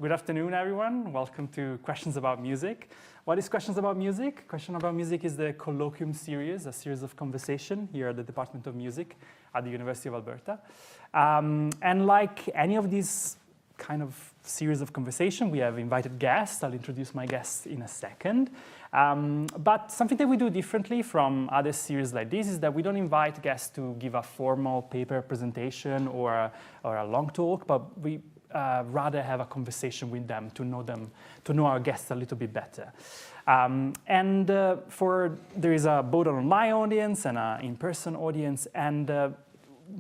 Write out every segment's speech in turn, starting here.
Good afternoon, everyone. Welcome to Questions About Music. What is Questions About Music? Question About Music is the colloquium series, a series of conversation here at the Department of Music at the University of Alberta. And like any of these kind of series of conversation, we have invited guests. I'll introduce my guests in a second. But something that we do differently from other series like this is that we don't invite guests to give a formal paper presentation or a long talk, but we rather have a conversation with them, to know our guests a little bit better. There is both an online audience and an in-person audience, and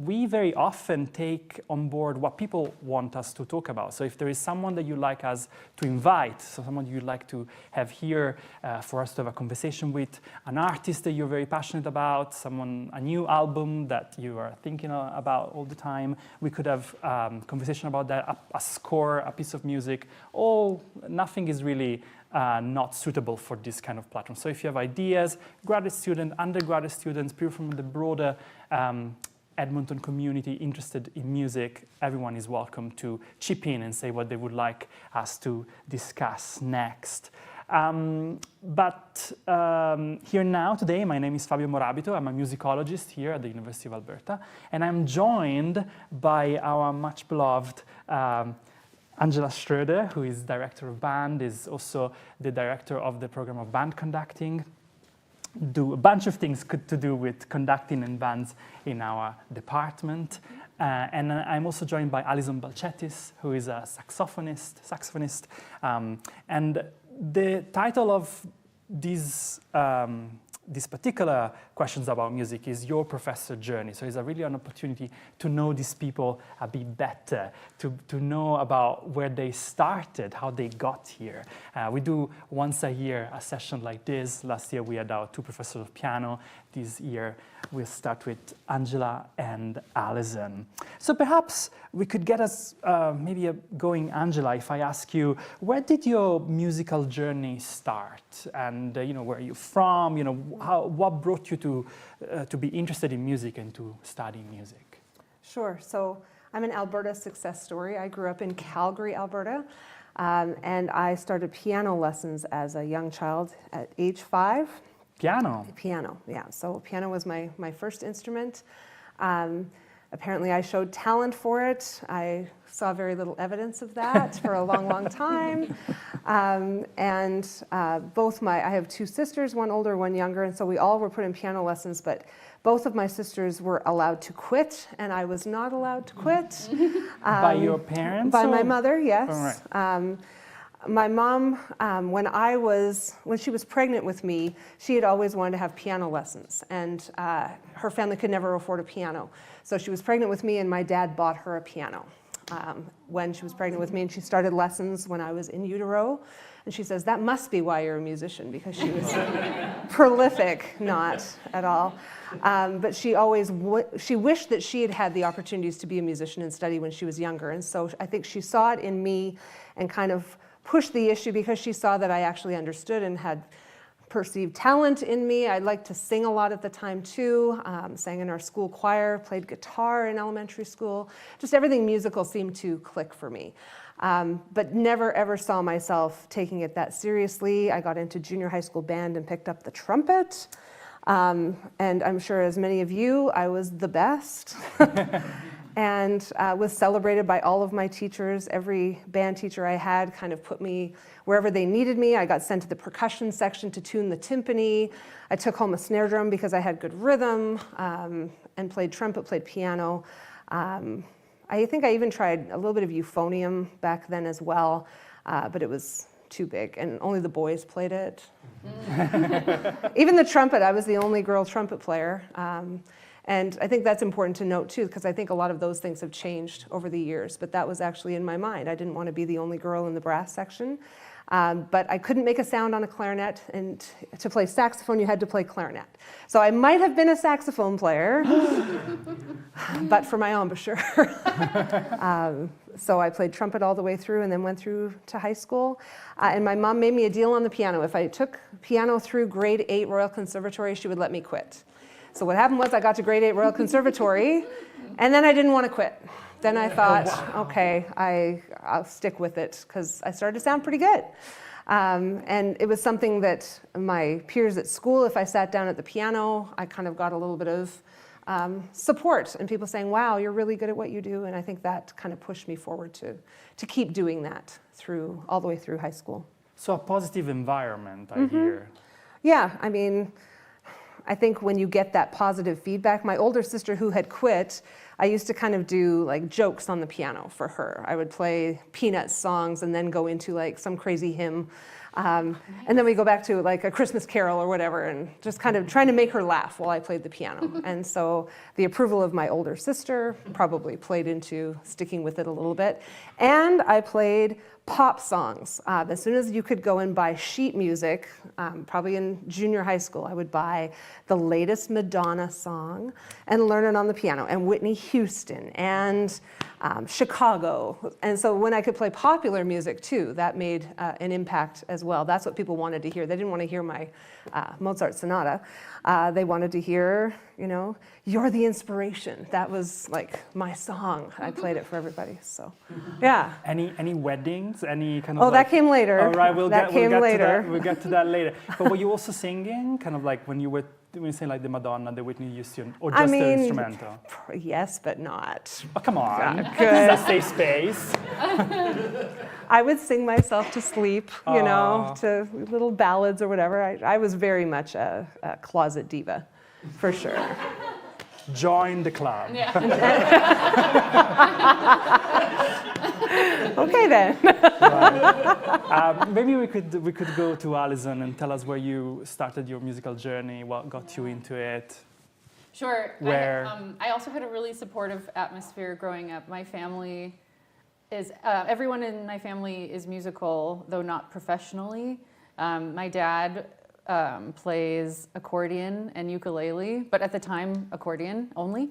we very often take on board what people want us to talk about. So if there is someone that you'd like us to invite, so someone you'd like to have here for us to have a conversation with, an artist that you're very passionate about, a new album that you are thinking about all the time, we could have conversation about that, a score, a piece of music. Nothing is really not suitable for this kind of platform. So if you have ideas, graduate students, undergraduate students, people from the broader Edmonton community interested in music, everyone is welcome to chip in and say what they would like us to discuss next. Here now today, my name is Fabio Morabito. I'm a musicologist here at the University of Alberta, and I'm joined by our much beloved Angela Schroeder, who is director of band, is also the director of the program of band conducting. Do a bunch of things to do with conducting and bands in our department. And I'm also joined by Allison Balcetis, who is a saxophonist. And the title of this particular Questions About Music is Your Professor Journey. So it's really an opportunity to know these people a bit better, to know about where they started, how they got here. We do once a year a session like this. Last year we had our two professors of piano. This year we'll start with Angela and Allison. So perhaps we could get us maybe going, Angela, if I ask you, where did your musical journey start? And where are you from? What brought you to be interested in music and to study music? Sure. So I'm an Alberta success story. I grew up in Calgary, Alberta, and I started piano lessons as a young child at age 5. Piano? Piano, yeah. So piano was my first instrument. Apparently I showed talent for it. I saw very little evidence of that for a long, long time. I have two sisters, one older, one younger, and so we all were put in piano lessons, but both of my sisters were allowed to quit, and I was not allowed to quit. By your parents? By my mother, yes. All right. My mom, when she was pregnant with me, she had always wanted to have piano lessons, and her family could never afford a piano. So she was pregnant with me, and my dad bought her a piano when she was pregnant with me, and she started lessons when I was in utero. And she says, that must be why you're a musician, because she was prolific, not at all. But she always she wished that she had had the opportunities to be a musician and study when she was younger. And so I think she saw it in me and kind of pushed the issue because she saw that I actually understood and had perceived talent in me. I liked to sing a lot at the time too, sang in our school choir, played guitar in elementary school. Just everything musical seemed to click for me. But never ever saw myself taking it that seriously. I got into junior high school band and picked up the trumpet. And I'm sure as many of you, I was the best. And was celebrated by all of my teachers. Every band teacher I had kind of put me wherever they needed me. I got sent to the percussion section to tune the timpani. I took home a snare drum because I had good rhythm, and played trumpet, played piano. I think I even tried a little bit of euphonium back then as well, but it was too big, and only the boys played it. Even the trumpet, I was the only girl trumpet player. And I think that's important to note too, because I think a lot of those things have changed over the years, but that was actually in my mind. I didn't want to be the only girl in the brass section. But I couldn't make a sound on a clarinet, and to play saxophone, you had to play clarinet. So I might have been a saxophone player, but for my embouchure. So I played trumpet all the way through and then went through to high school. And my mom made me a deal on the piano. If I took piano through grade 8 Royal Conservatory, she would let me quit. So what happened was I got to grade 8 Royal Conservatory, And then I didn't want to quit. Then I thought, okay, I'll stick with it because I started to sound pretty good. And it was something that my peers at school, if I sat down at the piano, I kind of got a little bit of support and people saying, wow, you're really good at what you do. And I think that kind of pushed me forward to keep doing that all the way through high school. So a positive environment, I hear. Yeah, I mean, I think when you get that positive feedback, my older sister who had quit, I used to kind of do like jokes on the piano for her. I would play Peanuts songs and then go into like some crazy hymn. And then we go back to like a Christmas carol or whatever and just kind of trying to make her laugh while I played the piano. And so the approval of my older sister probably played into sticking with it a little bit. And I played pop songs. As soon as you could go and buy sheet music, probably in junior high school, I would buy the latest Madonna song and learn it on the piano, and Whitney Houston and Chicago. And so when I could play popular music too, that made an impact as well. That's what people wanted to hear. They didn't want to hear my Mozart sonata. They wanted to hear, You're the Inspiration. That was like my song. I played it for everybody. So, yeah. Any weddings? Any kind of? Oh, that came later. All right, we'll get later. We'll get to that later. But were you also singing, kind of like when you say like the Madonna, the Whitney Houston, or just the instrumental? Yes, but not. Oh, come on. Good. This is a safe space. I would sing myself to sleep, to little ballads or whatever. I was very much a closet diva, for sure. Join the club. Yeah. Okay then. Right. Maybe we could go to Allison and tell us where you started your musical journey, what got you into it. Sure. Where? I also had a really supportive atmosphere growing up. My family is, everyone in my family is musical, though not professionally. My dad plays accordion and ukulele, but at the time, accordion only.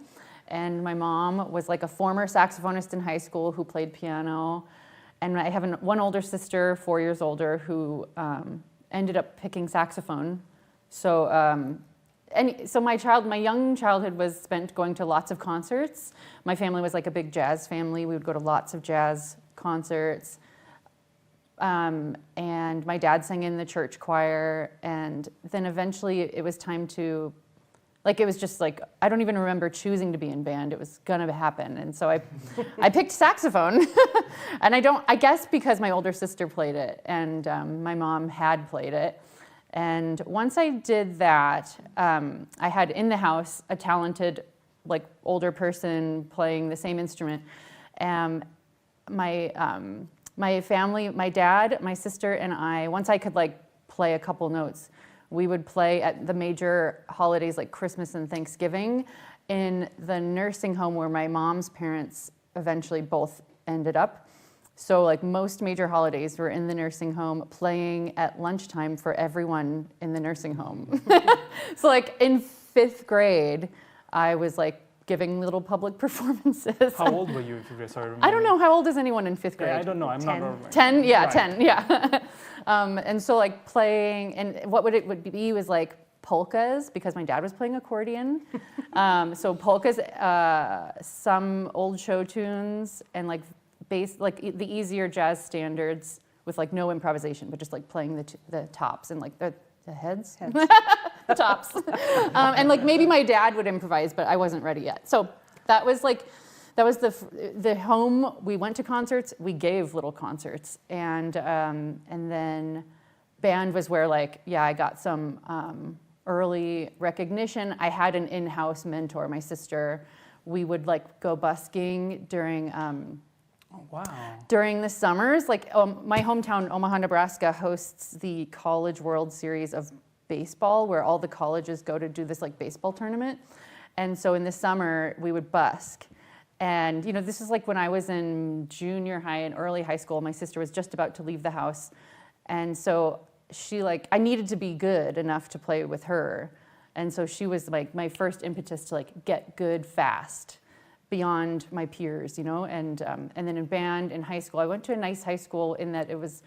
And my mom was like a former saxophonist in high school who played piano. And I have one older sister, 4 years older, who ended up picking saxophone. So, my young childhood was spent going to lots of concerts. My family was like a big jazz family. We would go to lots of jazz concerts. And my dad sang in the church choir. And then eventually it was time to, it was just like, I don't even remember choosing to be in band. It was gonna happen. And so I picked saxophone. And I guess because my older sister played it and my mom had played it. And once I did that, I had in the house a talented, older person playing the same instrument. My family, my dad, my sister, and I, once I could play a couple notes, we would play at the major holidays like Christmas and Thanksgiving in the nursing home where my mom's parents eventually both ended up. So most major holidays were in the nursing home playing at lunchtime for everyone in the nursing home. So in 5th grade, I was giving little public performances. How old were you, if you sorry? I don't know. How old is anyone in 5th grade? Yeah, I don't know. I'm 10. not. 10? Yeah, right. 10, yeah. And so playing, and what it would be was polkas, because my dad was playing accordion. So polkas, some old show tunes, and the easier jazz standards with no improvisation, but just playing the tops and the heads? The tops. And maybe my dad would improvise, but I wasn't ready yet. So that was the home. We went to concerts, we gave little concerts. And then band was where I got some early recognition. I had an in-house mentor, my sister. We would go busking during Oh, wow. during the summers. My hometown, Omaha, Nebraska, hosts the College World Series of baseball, where all the colleges go to do this baseball tournament. And so in the summer, we would busk. And this is when I was in junior high and early high school. My sister was just about to leave the house. And so she I needed to be good enough to play with her. And so she was my first impetus to get good fast beyond my peers, and then in band in high school, I went to a nice high school in that it was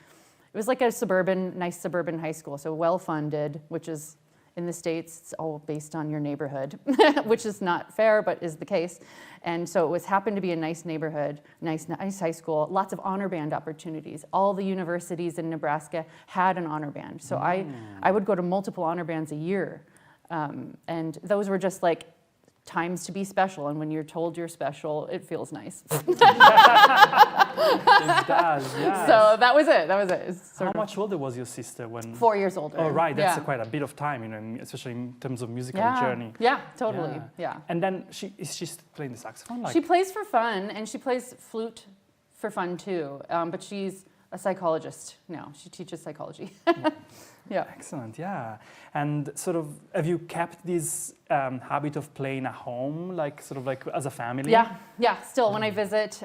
like a nice suburban high school, so well funded, which is in the States, it's all based on your neighborhood, which is not fair, but is the case. And so it was happened to be a nice neighborhood, nice high school, lots of honor band opportunities. All the universities in Nebraska had an honor band. So I would go to multiple honor bands a year. And those were just like times to be special. And when you're told you're special, it feels nice. It does, yes. So that was it. It's How much older was your sister when? 4 years older. Oh, right. That's Yeah. quite a bit of time, especially in terms of musical Yeah. journey. Yeah, totally. Yeah. And then is she playing the saxophone? She plays for fun, and she plays flute for fun too. But she's a psychologist now. She teaches psychology. Yeah. Excellent, yeah. And sort of, have you kept this habit of playing at home, like sort of like as a family? Yeah. Still, when I visit,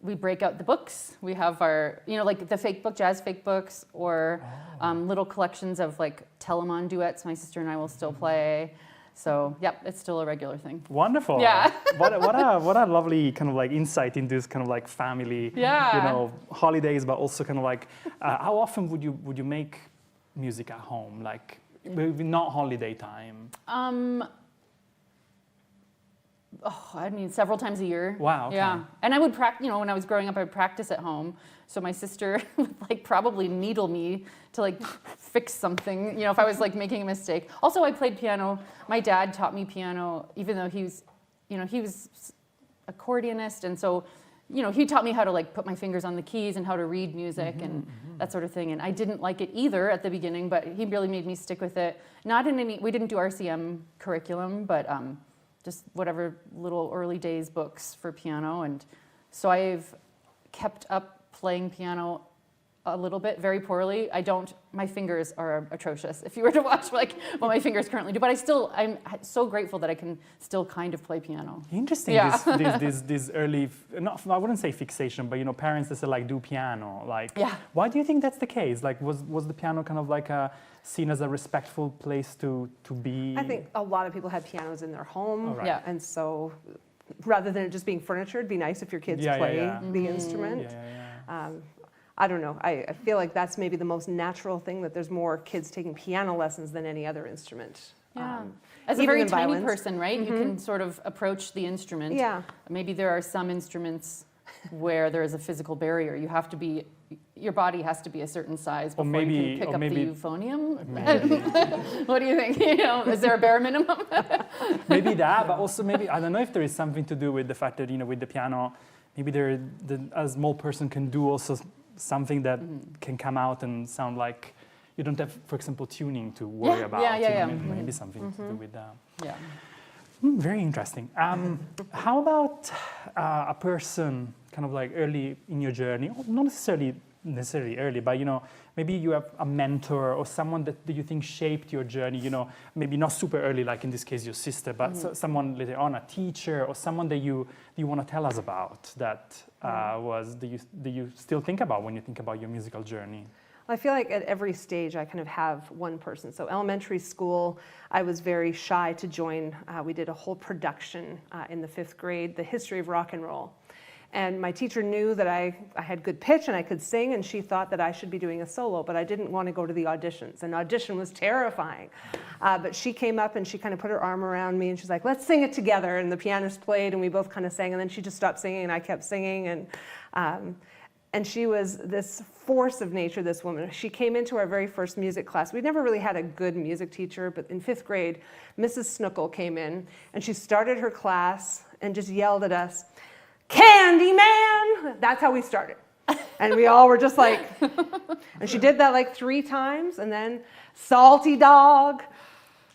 we break out the books. We have our, like the fake book, jazz fake books, or little collections of like Telemann duets. My sister and I will still play. So, yep, it's still a regular thing. Wonderful. Yeah. what a lovely kind of like insight into this kind of like family, holidays, but also kind of like, how often would you make music at home? Like, not holiday time? Several times a year. Wow, okay. Yeah. And I would practice, when I was growing up, I would practice at home. So my sister would like probably needle me to like fix something, if I was like making a mistake. Also, I played piano. My dad taught me piano, even though he was accordionist. And so, he taught me how to like put my fingers on the keys and how to read music and that sort of thing. And I didn't like it either at the beginning, but he really made me stick with it. We didn't do RCM curriculum, but just whatever little early days books for piano. And so I've kept up playing piano a little bit, very poorly. My fingers are atrocious if you were to watch like what my fingers currently do, but I'm so grateful that I can still kind of play piano. Interesting, Yeah. this early, I wouldn't say fixation, but parents that say like do piano, like, Yeah. Why do you think that's the case? Like, was the piano kind of like seen as a respectful place to be? I think a lot of people had pianos in their home, Oh, right. Yeah. and so rather than it just being furniture, it'd be nice if your kids play the instrument. Yeah. I don't know. I feel like that's maybe the most natural thing, that there's more kids taking piano lessons than any other instrument. Yeah. As a even very than tiny violins. person, right? You can sort of approach the instrument. Yeah. Maybe there are some instruments where there is a physical barrier. Your body has to be a certain size before you can pick up the euphonium. What do you think? Is there a bare minimum? Maybe that, but also maybe, I don't know if there is something to do with the fact that, with the piano, maybe a small person can do also something that can come out and sound like you don't have, for example, tuning to worry about. Maybe something to do with that. Yeah. Very interesting. How about a person kind of like early in your journey, not necessarily early, but maybe you have a mentor or someone that you think shaped your journey, maybe not super early, like in this case your sister, but someone later on, a teacher or someone that you want to tell us about that that you still think about when you think about your musical journey? I feel like at every stage I kind of have one person. So elementary school, I was very shy to join. We did a whole production in the 5th grade, the history of rock and roll. And my teacher knew that I had good pitch and I could sing, and she thought that I should be doing a solo, but I didn't want to go to the auditions. An audition was terrifying. But she came up and she kind of put her arm around me and she's like, let's sing it together. And the pianist played and we both kind of sang, and then she just stopped singing and I kept singing. And she was this force of nature, this woman. She came into our very first music class. We'd never really had a good music teacher, but in 5th grade, Mrs. Snookle came in and she started her class and just yelled at us, Candyman! That's how we started. And we all were just like, and she did that like 3 times, and then Salty Dog,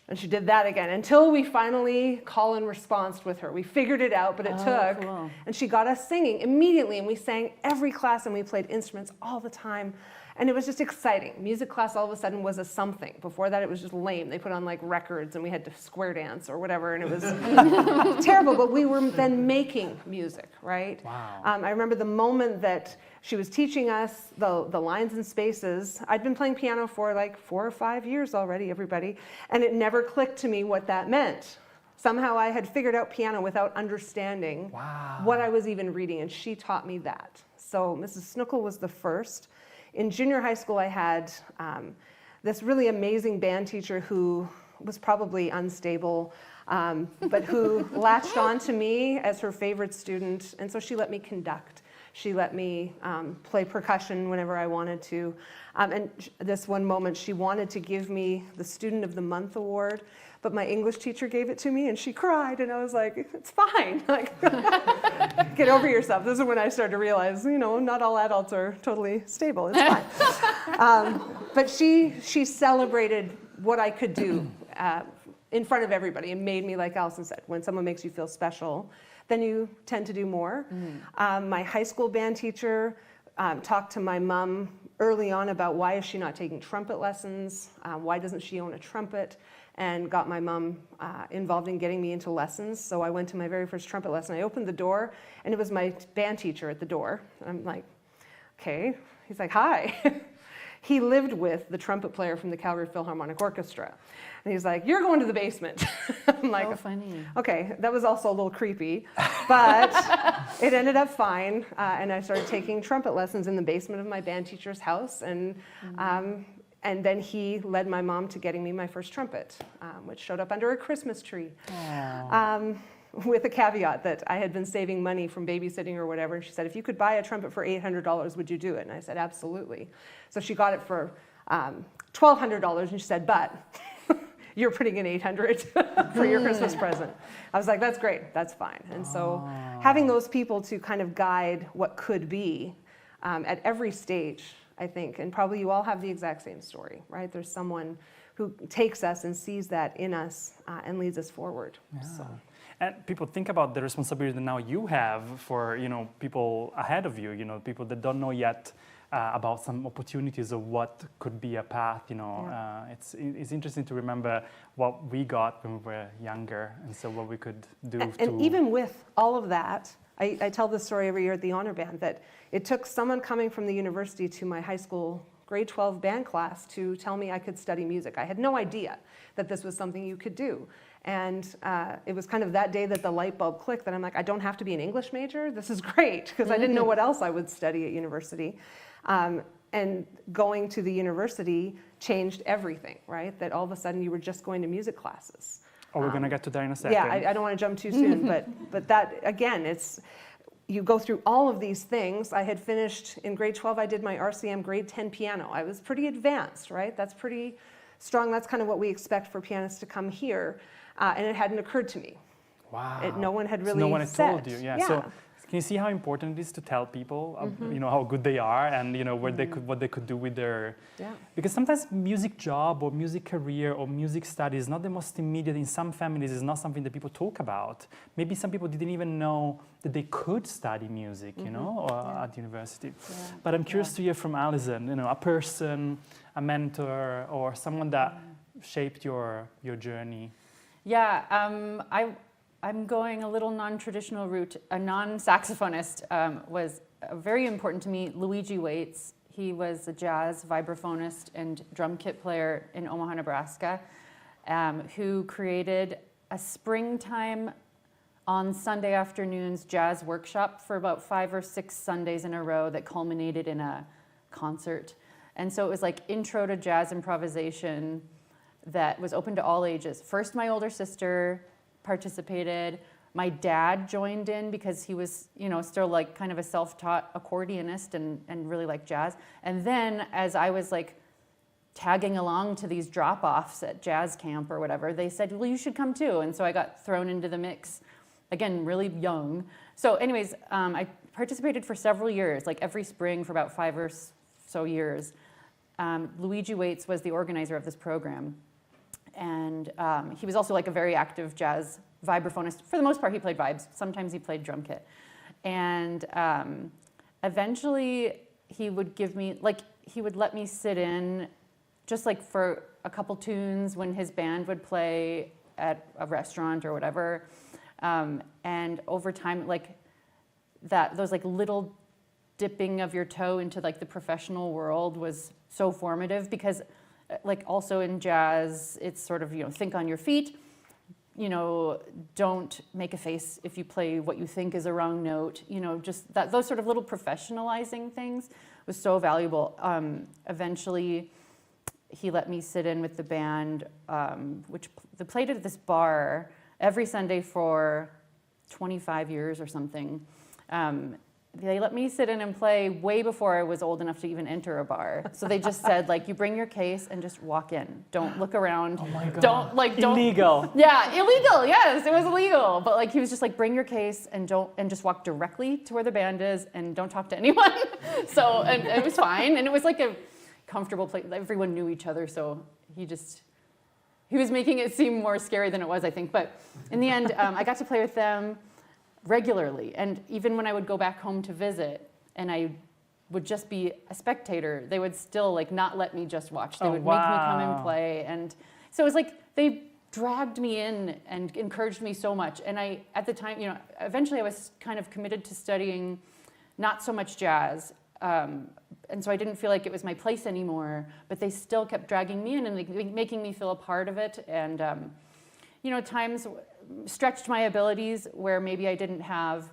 and she did that again, until we finally call and response with her. We figured it out, but it took, cool. and she got us singing immediately, and we sang every class, and we played instruments all the time. And it was just exciting. Music class all of a sudden was a something. Before that, it was just lame. They put on like records and we had to square dance or whatever, and it was terrible, but we were then making music, right? Wow. I remember the moment that she was teaching us the lines and spaces. I'd been playing piano for like 4 or 5 years already, everybody, and it never clicked to me what that meant. Somehow I had figured out piano without understanding what I was even reading, and she taught me that. So Mrs. Snookle was the first. In junior high school, I had this really amazing band teacher who was probably unstable, but who latched on to me as her favorite student, and so she let me conduct. She let me play percussion whenever I wanted to. And this one moment, she wanted to give me the Student of the Month award, but my English teacher gave it to me, and she cried, and I was like, it's fine. Like, get over yourself. This is when I started to realize, not all adults are totally stable. It's fine. But she celebrated what I could do in front of everybody and made me, like Allison said, when someone makes you feel special, then you tend to do more. My high school band teacher talked to my mom early on about why is she not taking trumpet lessons, why doesn't she own a trumpet, and got my mom involved in getting me into lessons. So I went to my very first trumpet lesson. I opened the door, and it was my band teacher at the door. I'm like, okay. He's like, hi. He lived with the trumpet player from the Calgary Philharmonic Orchestra. And he's like, you're going to the basement. I'm like, oh, funny. Okay, that was also a little creepy, but it ended up fine. And I started taking trumpet lessons in the basement of my band teacher's house. And then he led my mom to getting me my first trumpet, which showed up under a Christmas tree. With a caveat that I had been saving money from babysitting or whatever. And she said, if you could buy a trumpet for $800, would you do it? And I said, absolutely. So she got it for $1,200, and she said, but you're putting in $800 for your Christmas present. I was like, that's great, that's fine. And so having those people to kind of guide what could be at every stage, I think, and probably you all have the exact same story, right? There's someone who takes us and sees that in us and leads us forward. Yeah. So. And people think about the responsibility that now you have for people ahead of you, people that don't know yet about some opportunities of what could be a path. It's interesting to remember what we got when we were younger, and so what we could do. And even with all of that, I tell this story every year at the Honor Band, that it took someone coming from the university to my high school grade 12 band class to tell me I could study music. I had no idea that this was something you could do. And it was kind of that day that the light bulb clicked, that I'm like, I don't have to be an English major. This is great, because I didn't know what else I would study at university. And going to the university changed everything, right? That all of a sudden you were just going to music classes. Oh, we're going to get to that in a second. Yeah, I don't want to jump too soon, but that, again, you go through all of these things. I had finished in grade 12, I did my RCM grade 10 piano. I was pretty advanced, right? That's pretty strong. That's kind of what we expect for pianists to come here. And it hadn't occurred to me. Wow. No one had really no one had said. told you. Yeah. So can you see how important it is to tell people, how good they are, and what they could do with their. Yeah. Because sometimes music job or music career or music study is not the most immediate. In some families, it's not something that people talk about. Maybe some people didn't even know that they could study music, at university. Yeah. But I'm curious to hear from Allison, a person, a mentor, or someone that shaped your journey. Yeah, I'm going a little non-traditional route. A non-saxophonist was very important to me. Luigi Waits, he was a jazz vibraphonist and drum kit player in Omaha, Nebraska, who created a springtime on Sunday afternoons jazz workshop for about 5 or 6 Sundays in a row that culminated in a concert. And so it was like intro to jazz improvisation that was open to all ages. First, my older sister participated. My dad joined in because he was, still like kind of a self-taught accordionist and really liked jazz. And then as I was like tagging along to these drop-offs at jazz camp or whatever, they said, well, you should come too. And so I got thrown into the mix, again, really young. So anyways, I participated for several years, like every spring for about 5 or so years. Luigi Waits was the organizer of this program. And he was also like a very active jazz vibraphonist. For the most part, he played vibes. Sometimes he played drum kit. And eventually he would give me, he would let me sit in just like for a couple tunes when his band would play at a restaurant or whatever. And over time, those little dipping of your toe into the professional world was so formative, because also in jazz, it's sort of, think on your feet, don't make a face if you play what you think is a wrong note, just those sort of little professionalizing things was so valuable. Eventually, he let me sit in with the band, which they played at this bar every Sunday for 25 years or something. They let me sit in and play way before I was old enough to even enter a bar. So they just said, like, you bring your case and just walk in. Don't look around. Oh my God. Don't. Illegal. Yeah, illegal. Yes, it was illegal. But like, he was just like, bring your case and just walk directly to where the band is and don't talk to anyone. So, and it was fine. And it was like a comfortable place. Everyone knew each other. So he was making it seem more scary than it was, I think. But in the end, I got to play with them regularly. And even when I would go back home to visit and I would just be a spectator, they would still like not let me just watch. They would make me come and play. And so it was like they dragged me in and encouraged me so much. And I, at the time, eventually I was kind of committed to studying not so much jazz. And so I didn't feel like it was my place anymore, but they still kept dragging me in and like, making me feel a part of it. And, times stretched my abilities where maybe I didn't have,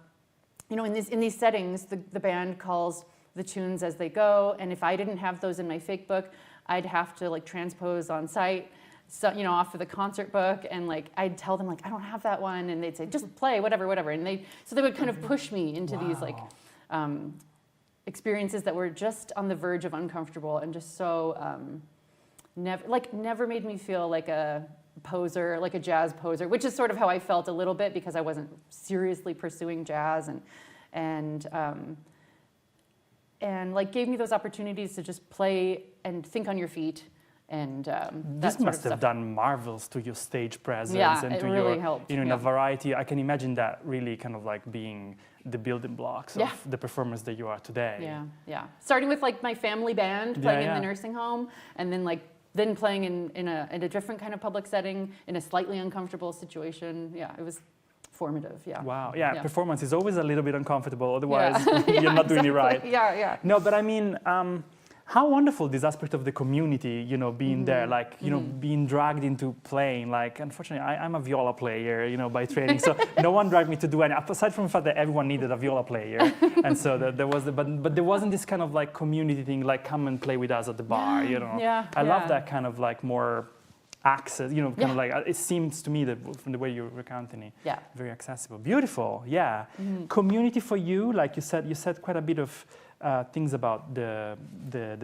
in these settings, the band calls the tunes as they go. And if I didn't have those in my fake book, I'd have to like transpose on site, so, off of the concert book. And like, I'd tell them like, I don't have that one. And they'd say, just play, whatever. And they would kind of push me into these like, experiences that were just on the verge of uncomfortable and just so never made me feel like a poser, like a jazz poser, which is sort of how I felt a little bit because I wasn't seriously pursuing jazz and like gave me those opportunities to just play and think on your feet. And this must have done marvels to your stage presence and it to really your, helped. in a variety. I can imagine that really kind of like being the building blocks of the performance that you are today. Yeah. Starting with like my family band playing in the nursing home, and then playing in a different kind of public setting in a slightly uncomfortable situation. Yeah, it was formative. Yeah. Wow. Yeah. Performance is always a little bit uncomfortable. Otherwise, you're not doing it right. Yeah. No, but I mean. How wonderful this aspect of the community, being there, like, being dragged into playing. Like, unfortunately, I'm a viola player, by training. So no one dragged me to do any, aside from the fact that everyone needed a viola player. And so there was, but there wasn't this kind of like community thing, like come and play with us at the bar, I love that kind of like more access, kind of like, it seems to me that from the way you're recounting it, very accessible. Beautiful, yeah. Community for you, like you said quite a bit of things about the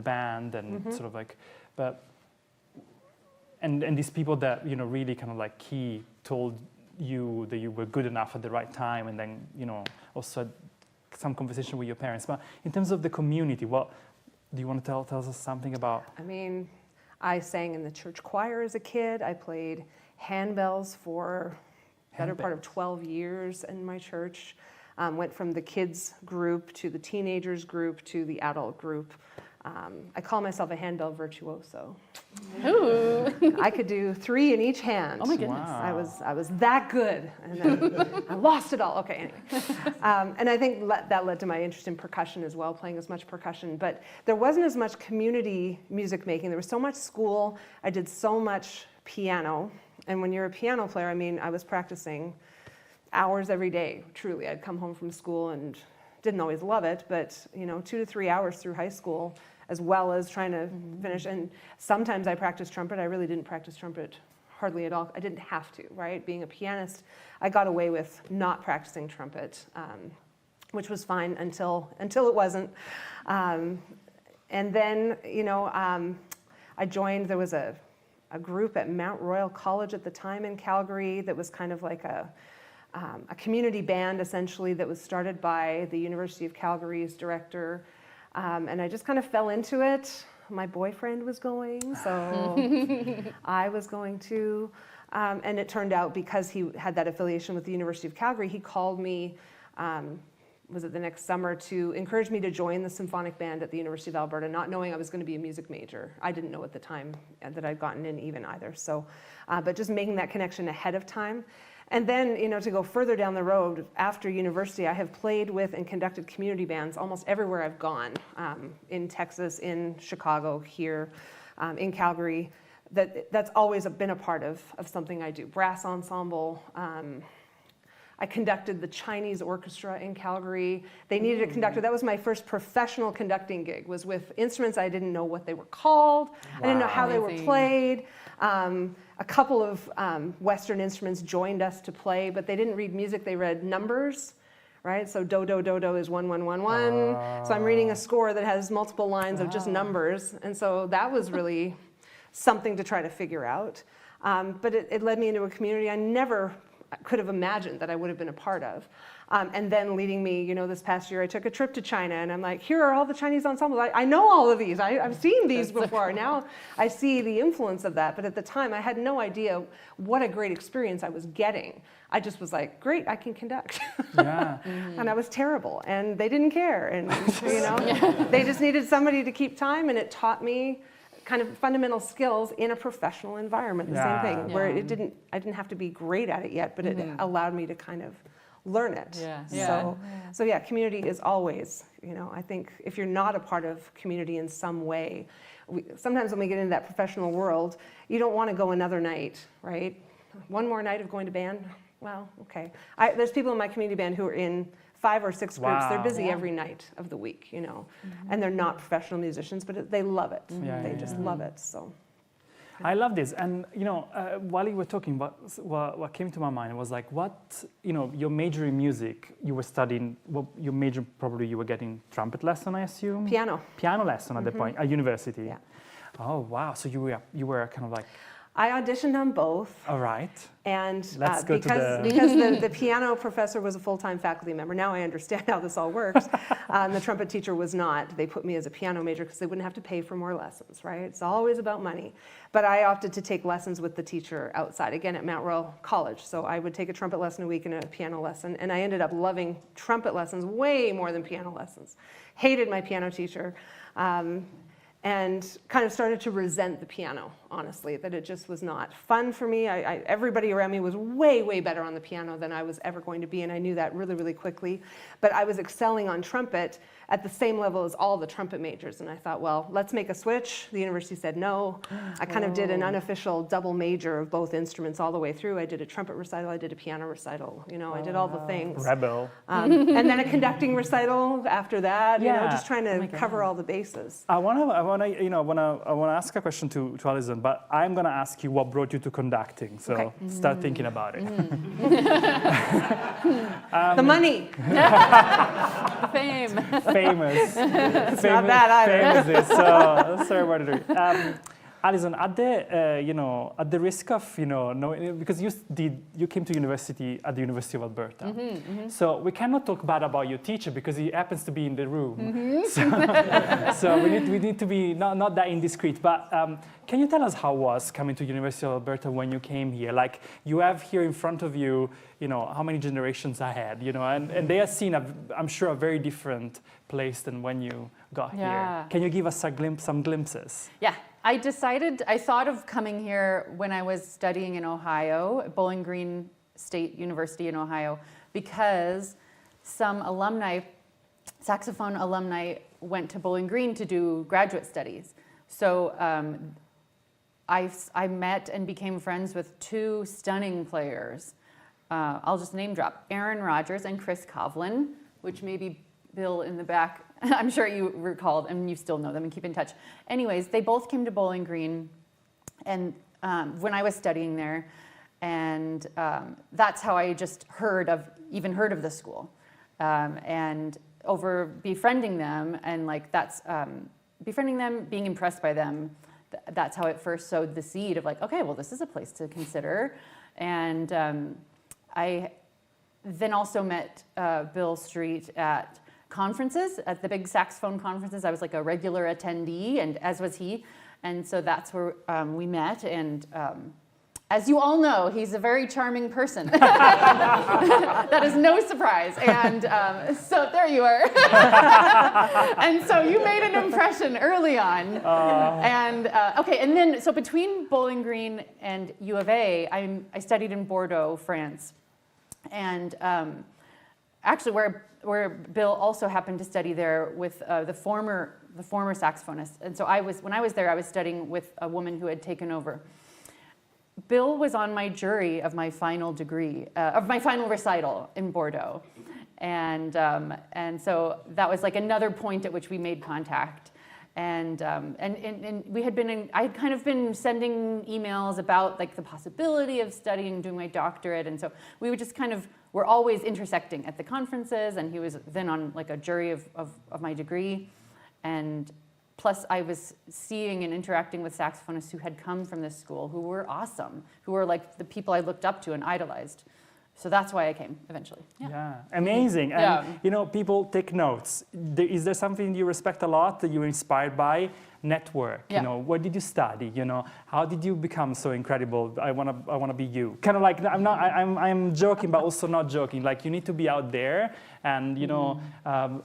band and sort of like, but and these people that really kind of like told you that you were good enough at the right time, and then also had some conversation with your parents. But in terms of the community, what do you want to tell us something about? I mean, I sang in the church choir as a kid. I played handbells for better part of 12 years in my church. Went from the kids group to the teenagers group to the adult group. I call myself a handbell virtuoso. Ooh. I could do 3 in each hand. Oh my goodness. Wow. I was that good, and then I lost it all. Okay, anyway. And I think that led to my interest in percussion as well, playing as much percussion. But there wasn't as much community music making. There was so much school. I did so much piano. And when you're a piano player, I mean, I was practicing hours every day, truly. I'd come home from school and didn't always love it, but 2 to 3 hours through high school, as well as trying to finish. And sometimes I practiced trumpet. I really didn't practice trumpet hardly at all. I didn't have to, right? Being a pianist, I got away with not practicing trumpet, which was fine until it wasn't. And then, I joined, there was a group at Mount Royal College at the time in Calgary that was kind of like a community band, essentially, that was started by the University of Calgary's director. And I just kind of fell into it. My boyfriend was going, so I was going to. And it turned out, because he had that affiliation with the University of Calgary, he called me, was it the next summer, to encourage me to join the symphonic band at the University of Alberta, not knowing I was going to be a music major. I didn't know at the time that I'd gotten in even either. So, but just making that connection ahead of time. And then, to go further down the road, after university, I have played with and conducted community bands almost everywhere I've gone, in Texas, in Chicago, here, in Calgary. That's always been a part of something I do. Brass ensemble, I conducted the Chinese orchestra in Calgary. They needed a conductor. That was my first professional conducting gig, was with instruments I didn't know what they were called. I didn't know how they were played. A couple of Western instruments joined us to play, but they didn't read music, they read numbers, right? So do, do, do, do is 1, 1, 1, 1. So I'm reading a score that has multiple lines of just numbers. And so that was really something to try to figure out. But it led me into a community I never could have imagined that I would have been a part of. And then leading me, this past year I took a trip to China, and I'm like, here are all the Chinese ensembles. I know all of these. I've seen these before. Now I see the influence of that. But at the time, I had no idea what a great experience I was getting. I just was like, great, I can conduct. Yeah. And I was terrible, and they didn't care. And they just needed somebody to keep time, and it taught me kind of fundamental skills in a professional environment. The same thing, where I didn't have to be great at it yet, but it allowed me to kind of learn it. So yeah, community is always, I think if you're not a part of community in some way, sometimes when we get into that professional world, you don't want to go another night, right? One more night of going to band? Well, okay. There's people in my community band who are in 5 or 6 groups. They're busy every night of the week, and they're not professional musicians, but they love it. They just love it, so. I love this, and while you were talking, what came to my mind was like, your major in music, you were studying. Your major, probably you were getting trumpet lesson, I assume. Piano lesson at the point at university. Yeah. Oh wow! So you were kind of like. I auditioned on both. All right. And Let's go because the piano professor was a full-time faculty member, now I understand how this all works. The trumpet teacher was not. They put me as a piano major because they wouldn't have to pay for more lessons, right? It's always about money. But I opted to take lessons with the teacher outside, again at Mount Royal College. So I would take a trumpet lesson a week and a piano lesson. And I ended up loving trumpet lessons way more than piano lessons. Hated my piano teacher. And kind of started to resent the piano, honestly, that it just was not fun for me. Everybody around me was way, way better on the piano than I was ever going to be, and I knew that really, really quickly. But I was excelling on trumpet at the same level as all the trumpet majors, and I thought, well, let's make a switch. The university said no. I kind of did an unofficial double major of both instruments all the way through. I did a trumpet recital, I did a piano recital, I did all the things. Rebel. And then a conducting recital after that, just trying to cover all the bases. I want to ask a question to Allison, but I'm going to ask you what brought you to conducting. So start thinking about it. The money. The fame. Famous. It's not bad either. Famous. So sorry about it. Allison, at the risk of because you came to university at the University of Alberta, so we cannot talk bad about your teacher because he happens to be in the room. So we need to be not that indiscreet. But can you tell us how it was coming to University of Alberta when you came here? Like you have here in front of you, how many generations ahead, and they have seen I'm sure a very different place than when you got here. Can you give us some glimpses? Yeah. I thought of coming here when I was studying in Ohio, at Bowling Green State University in Ohio, because some saxophone alumni went to Bowling Green to do graduate studies. So I met and became friends with 2 stunning players. I'll just name drop, Aaron Rodgers and Chris Kovlin, which maybe Bill in the back, I'm sure you recalled, and you still know them and keep in touch. Anyways, they both came to Bowling Green, and when I was studying there, and that's how I just heard of the school, and over befriending them, and befriending them, being impressed by them, that's how it first sowed the seed of okay, well, this is a place to consider, and I then also met Bill Street at conferences, at the big saxophone conferences. I was a regular attendee, and as was he. And so that's where we met. And as you all know, he's a very charming person. That is no surprise. And so there you are. And so you made an impression early on. And okay, and then so between Bowling Green and UofA, I studied in Bordeaux, France. And actually where Bill also happened to study there with the former saxophonist. And so when I was there, I was studying with a woman who had taken over. Bill was on my jury of my final degree, of my final recital in Bordeaux. And so that was like another point at which we made contact. And we had been I had kind of been sending emails about like the possibility of studying, doing my doctorate. And so we would just kind of, were always intersecting at the conferences, and he was then on like a jury of my degree. And plus I was seeing and interacting with saxophonists who had come from this school, who were awesome, who were like the people I looked up to and idolized. So that's why I came eventually. Yeah, amazing. And you know, people take notes. Is there something you respect a lot that you're inspired by? Network. You know, where did you study? You know, how did you become so incredible? I wanna be you. Kind of like I'm joking, but also not joking. Like you need to be out there, and you know,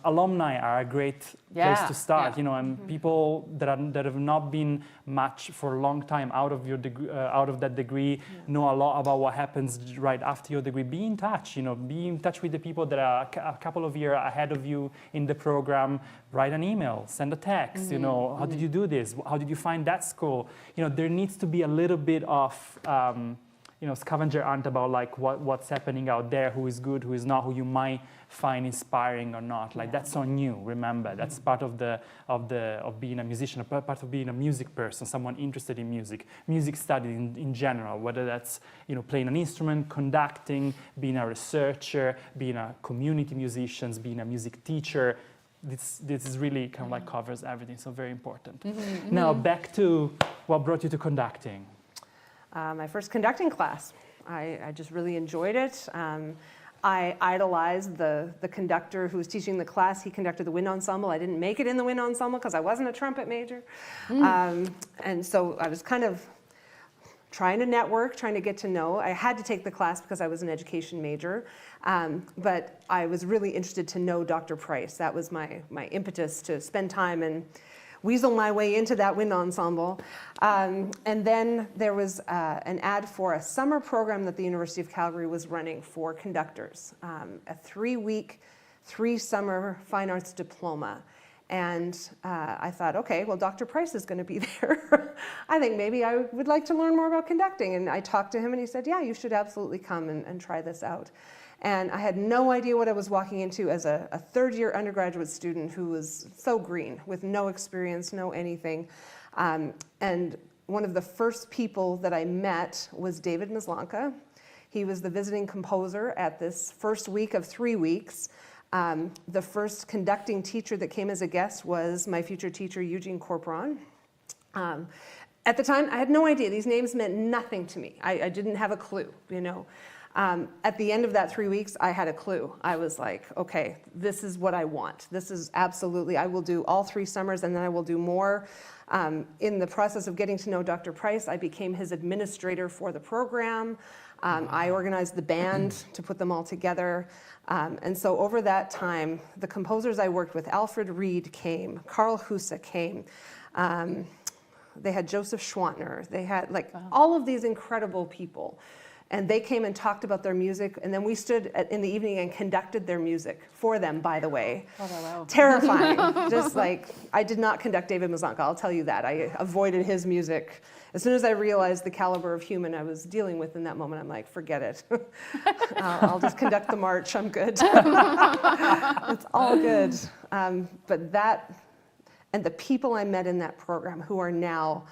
alumni are a great place to start. You know, and people that have not been much for a long time out of your degree, out of that degree, know a lot about what happens right after your degree. Be in touch. You know, be in touch with the people that are a couple of years ahead of you in the program. Write an email, send a text. You know, how did you do this? How did you find that school? You know, there needs to be a little bit of you know, scavenger hunt about like what's happening out there, who is good, who is not, who you might find inspiring or not. Like that's on you. Remember, that's part of being a musician, part of being a music person, someone interested in music study in general. Whether that's, you know, playing an instrument, conducting, being a researcher, being a community musician, being a music teacher. This is really kind of like covers everything, so very important. Now back to what brought you to conducting. My first conducting class. I just really enjoyed it. I idolized the conductor who was teaching the class. He conducted the wind ensemble. I didn't make it in the wind ensemble because I wasn't a trumpet major. And so I was kind of trying to network, trying to get to know. I had to take the class because I was an education major, but I was really interested to know Dr. Price. That was my impetus to spend time and weasel my way into that wind ensemble. And then there was an ad for a summer program that the University of Calgary was running for conductors, a 3-week, 3-summer fine arts diploma. And I thought, okay, well, Dr. Price is going to be there. I think maybe I would like to learn more about conducting. And I talked to him, and he said, yeah, you should absolutely come and try this out. And I had no idea what I was walking into as a third-year undergraduate student who was so green, with no experience, no anything. And one of the first people that I met was David Maslanka. He was the visiting composer at this first week of 3 weeks. The first conducting teacher that came as a guest was my future teacher, Eugene Corporon. At the time, I had no idea. These names meant nothing to me. I didn't have a clue, you know. At the end of that 3 weeks, I had a clue. I was like, okay, this is what I want. This is absolutely, I will do all 3 summers, and then I will do more. In the process of getting to know Dr. Price, I became his administrator for the program. I organized the band to put them all together. And so over that time, the composers I worked with, Alfred Reed came, Carl Husa came. They had Joseph Schwantner. They had like all of these incredible people. And they came and talked about their music, and then we stood in the evening and conducted their music for them, by the way. Oh, wow. Terrifying. Just like, I did not conduct David Maslanka, I'll tell you that. I avoided his music. As soon as I realized the caliber of human I was dealing with in that moment, I'm like, forget it. I'll just conduct the march, I'm good. It's all good. But that, and the people I met in that program who are now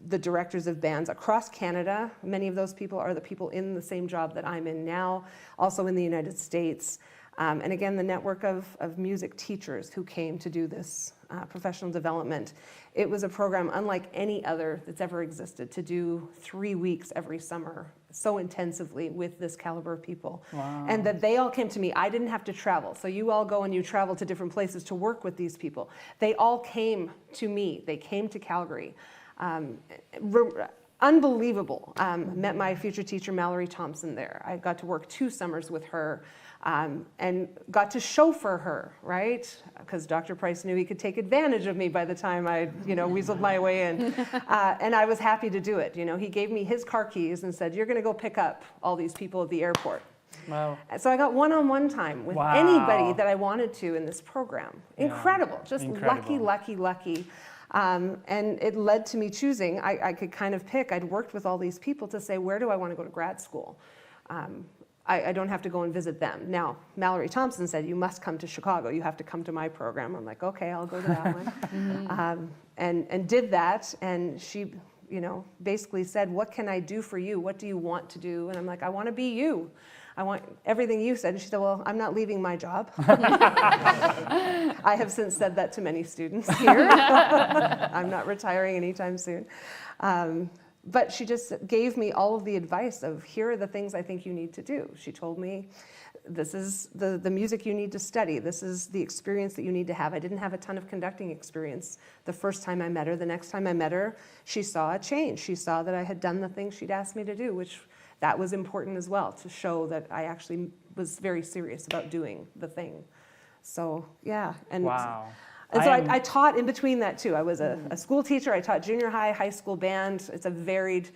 the directors of bands across Canada. Many of those people are the people in the same job that I'm in now, also in the United States. And again, the network of music teachers who came to do this professional development. It was a program unlike any other that's ever existed, to do 3 weeks every summer so intensively with this caliber of people. Wow. And that they all came to me. I didn't have to travel. So you all go and you travel to different places to work with these people. They all came to me. They came to Calgary. Unbelievable. Met my future teacher, Mallory Thompson, there. I got to work 2 summers with her and got to chauffeur her, right? Because Dr. Price knew he could take advantage of me by the time I, weaseled my way in. And I was happy to do it. He gave me his car keys and said, you're going to go pick up all these people at the airport. Wow. So I got one-on-one time with anybody that I wanted to in this program. Incredible. Just incredible. lucky. And it led to me choosing. I could kind of pick. I'd worked with all these people to say, where do I want to go to grad school? I don't have to go and visit them. Now, Mallory Thompson said, you must come to Chicago. You have to come to my program. I'm like, okay, I'll go to that one. And did that. And she, basically said, what can I do for you? What do you want to do? And I'm like, I want to be you. I want everything you said. And she said, well, I'm not leaving my job. I have since said that to many students here. I'm not retiring anytime soon. But she just gave me all of the advice of, here are the things I think you need to do. She told me, this is the music you need to study. This is the experience that you need to have. I didn't have a ton of conducting experience the first time I met her. The next time I met her, she saw a change. She saw that I had done the things she'd asked me to do, which that was important as well, to show that I actually was very serious about doing the thing. So, yeah. And wow. And so I taught in between that too. I was a school teacher. I taught junior high, high school band. It's a varied,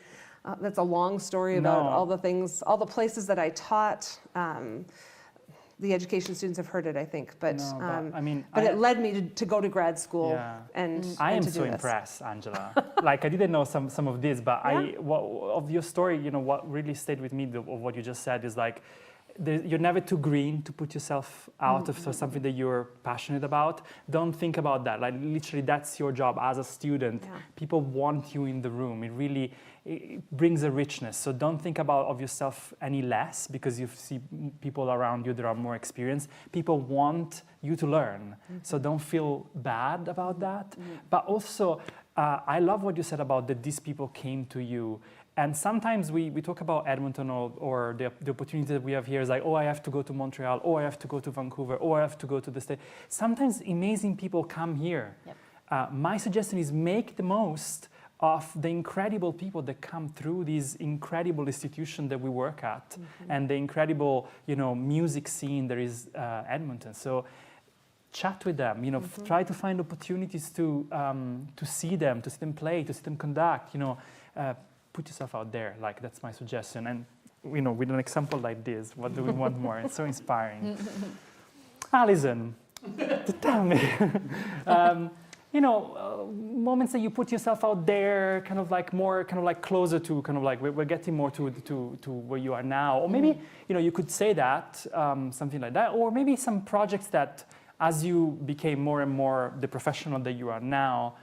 that's a long story about all the things, all the places that I taught. The education students have heard it, I think. But, but it led me to go to grad school. Yeah. And I am to do so this. impressed, Angela. Like, I didn't know some of this, but of your story, what really stayed with me of what you just said is like, you're never too green to put yourself out for something that you're passionate about. Don't think about that. Like, literally, that's your job as a student. Yeah. People want you in the room. It brings a richness. So don't think of yourself any less because you see people around you that are more experienced. People want you to learn. So don't feel bad about that. But also, I love what you said about that these people came to you. And sometimes we talk about Edmonton or the opportunity that we have here is like, oh, I have to go to Montreal, oh, I have to go to Vancouver, oh, I have to go to the States. Sometimes amazing people come here. Yep. My suggestion is make the most of the incredible people that come through these incredible institutions that we work at and the incredible, music scene that is Edmonton. So chat with them, try to find opportunities to see them play, to see them conduct, put yourself out there. Like, that's my suggestion. And, with an example like this, what do we want more? It's so inspiring. Allison, tell me, moments that you put yourself out there, kind of like closer to, kind of like we're getting more to where you are now. Or maybe, you could say that, something like that. Or maybe some projects that, as you became more and more the professional that you are now,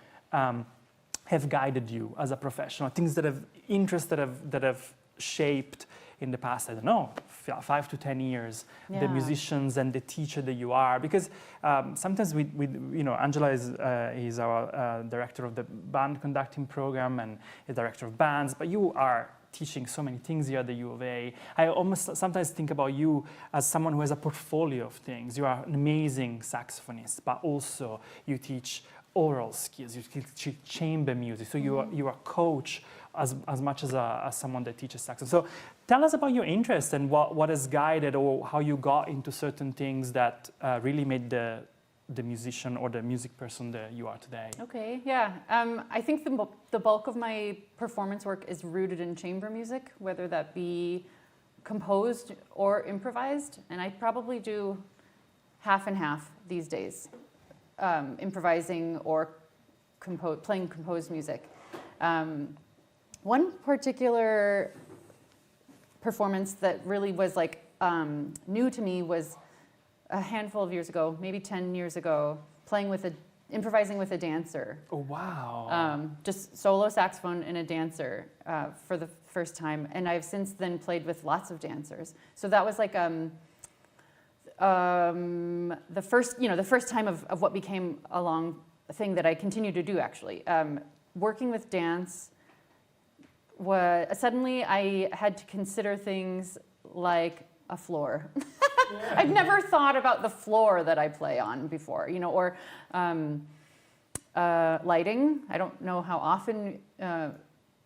have guided you as a professional, things that have interests that have shaped in the past, I don't know, 5 to 10 years, the musicians and the teacher that you are. Because sometimes Angela is our director of the band conducting program and the director of bands, but you are teaching so many things here at the UofA. I almost sometimes think about you as someone who has a portfolio of things. You are an amazing saxophonist, but also you teach oral skills, you teach chamber music, so you are a coach as much as someone that teaches saxophone. So tell us about your interest and what has guided or how you got into certain things that really made the musician or the music person that you are today. Okay, yeah. I think the bulk of my performance work is rooted in chamber music, whether that be composed or improvised, and I probably do half and half these days. Improvising or playing composed music. One particular performance that really was like new to me was a handful of years ago, maybe 10 years ago, improvising with a dancer. Oh, wow. Just solo saxophone and a dancer for the first time. And I've since then played with lots of dancers. So that was like the first time of what became a long thing that I continue to do, actually. Working with dance, suddenly I had to consider things like a floor. I've never thought about the floor that I play on before, or lighting. I don't know how often,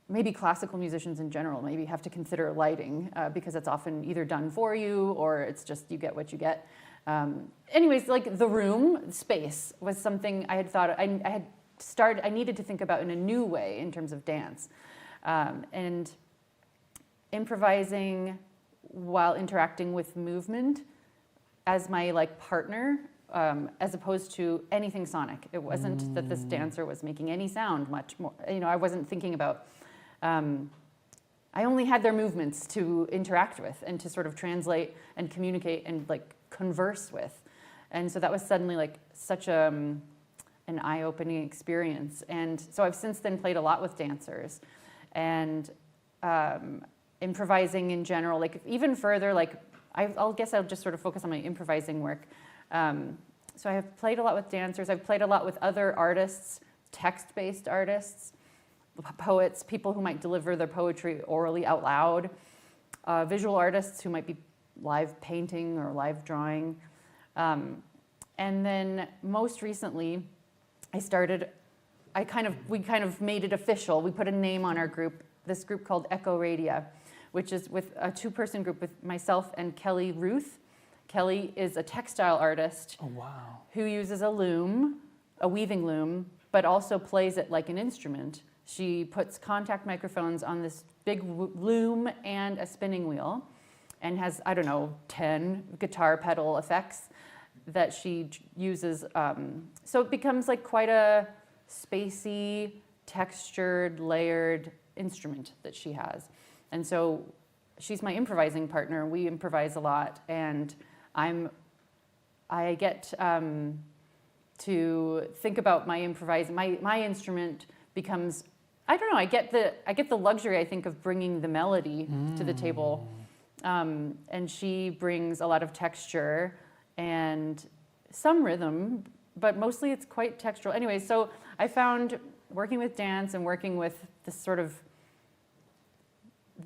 maybe classical musicians in general maybe have to consider lighting because it's often either done for you or it's just you get what you get. Anyways, like the room, space was something I had thought, I needed to think about in a new way in terms of dance. And improvising while interacting with movement as my partner as opposed to anything sonic. It wasn't that this dancer was making any sound much more. I wasn't thinking about. I only had their movements to interact with and to sort of translate and communicate and like converse with, and so that was suddenly like such an eye-opening experience. And so I've since then played a lot with dancers, and improvising in general. Like even further, like I'll just sort of focus on my improvising work. So I have played a lot with dancers. I've played a lot with other artists, text-based artists, poets, people who might deliver their poetry orally out loud, visual artists who might be live painting or live drawing. And then most recently, we kind of made it official. We put a name on our group, this group called Echo Radia, which is with a two-person group with myself and Kelly Ruth. Kelly is a textile artist who uses a loom, a weaving loom, but also plays it like an instrument. She puts contact microphones on this big loom and a spinning wheel and has, 10 guitar pedal effects that she uses. So it becomes like quite a spacey, textured, layered instrument that she has. And so she's my improvising partner. We improvise a lot, and I get to think about my improvising. My instrument becomes, I get the luxury, I think, of bringing the melody to the table, and she brings a lot of texture and some rhythm, but mostly it's quite textural. Anyway, so I found working with dance and working with this sort of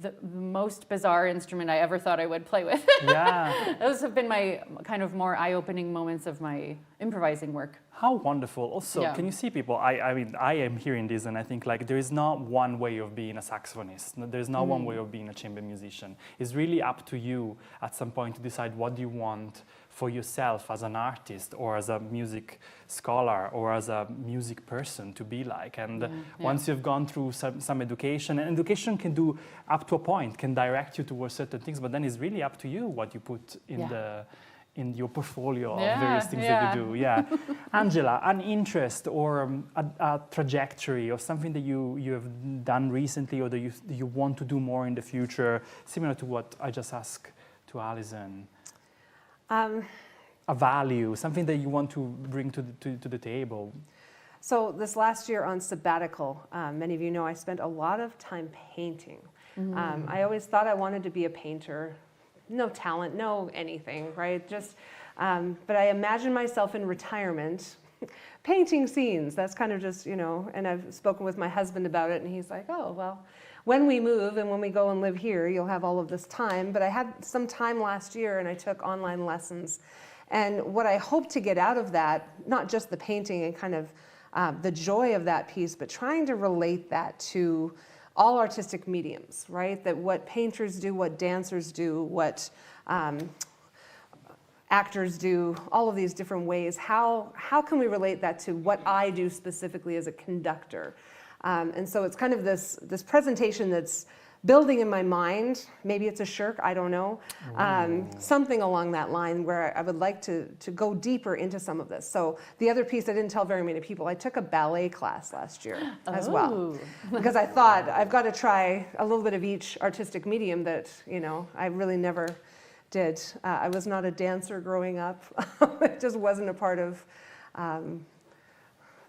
the most bizarre instrument I ever thought I would play with. Yeah. Those have been my kind of more eye-opening moments of my improvising work. How wonderful. Also, Yeah. Can you see people, I mean, I am hearing this and I think like there is not one way of being a saxophonist. There's not one way of being a chamber musician. It's really up to you at some point to decide what you want for yourself as an artist or as a music scholar or as a music person to be like. And once you've gone through some education, and education can do up to a point, can direct you towards certain things, but then it's really up to you what you put in your portfolio of various things that you do. Yeah. Angela, an interest or a trajectory or something that you have done recently or that you want to do more in the future, similar to what I just asked to Allison? A value, something that you want to bring to the table. So this last year on sabbatical, many of you know I spent a lot of time painting. I always thought I wanted to be a painter. No talent, no anything, right? Just, but I imagine myself in retirement, painting scenes. That's kind of just, and I've spoken with my husband about it, and he's like, oh, well, when we move and when we go and live here, you'll have all of this time. But I had some time last year, and I took online lessons. And what I hope to get out of that, not just the painting and kind of the joy of that piece, but trying to relate that to all artistic mediums, right? That what painters do, what dancers do, what actors do, all of these different ways. How can we relate that to what I do specifically as a conductor? And so it's kind of this presentation that's building in my mind. Maybe it's a shirk, I don't know. Something along that line where I would like to go deeper into some of this. So the other piece I didn't tell very many people, I took a ballet class last year as well. Because I thought I've got to try a little bit of each artistic medium that, I really never did. I was not a dancer growing up. It just wasn't a part of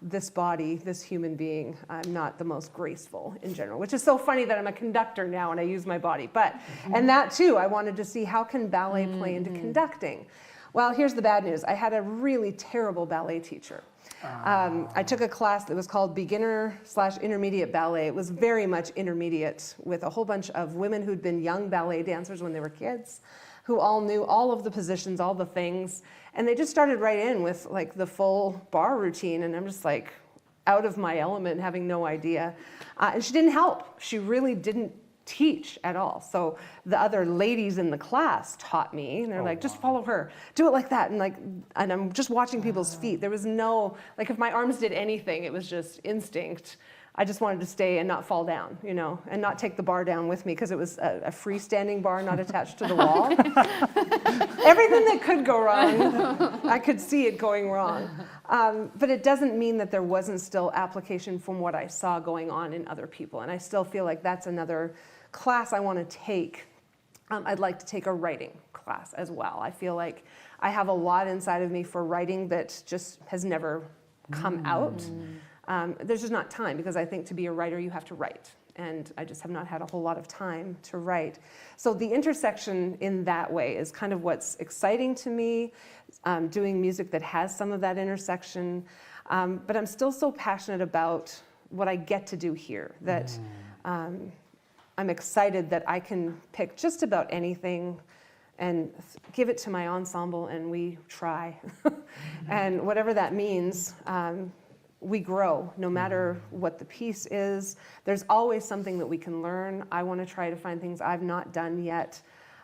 this body, this human being. I'm not the most graceful in general, which is so funny that I'm a conductor now and I use my body. But, and that too, I wanted to see how can ballet play into conducting. Well, here's the bad news. I had a really terrible ballet teacher. I took a class that was called beginner/intermediate ballet. It was very much intermediate with a whole bunch of women who'd been young ballet dancers when they were kids, who all knew all of the positions, all the things. And they just started right in with like the full bar routine. And I'm just like out of my element, having no idea. And she didn't help. She really didn't teach at all. So the other ladies in the class taught me, and they're like, just follow her, do it like that. And I'm just watching people's feet. There was no, like if my arms did anything, it was just instinct. I just wanted to stay and not fall down, you know, and not take the bar down with me because it was a freestanding bar not attached to the wall. Everything that could go wrong, I could see it going wrong. But it doesn't mean that there wasn't still application from what I saw going on in other people. And I still feel like that's another class I want to take. I'd like to take a writing class as well. I feel like I have a lot inside of me for writing that just has never come out. There's just not time, because I think to be a writer you have to write, and I just have not had a whole lot of time to write. So the intersection in that way is kind of what's exciting to me, doing music that has some of that intersection, but I'm still so passionate about what I get to do here that I'm excited that I can pick just about anything and give it to my ensemble, and we try. And whatever that means, we grow, no matter what the piece is. There's always something that we can learn. I want to try to find things I've not done yet,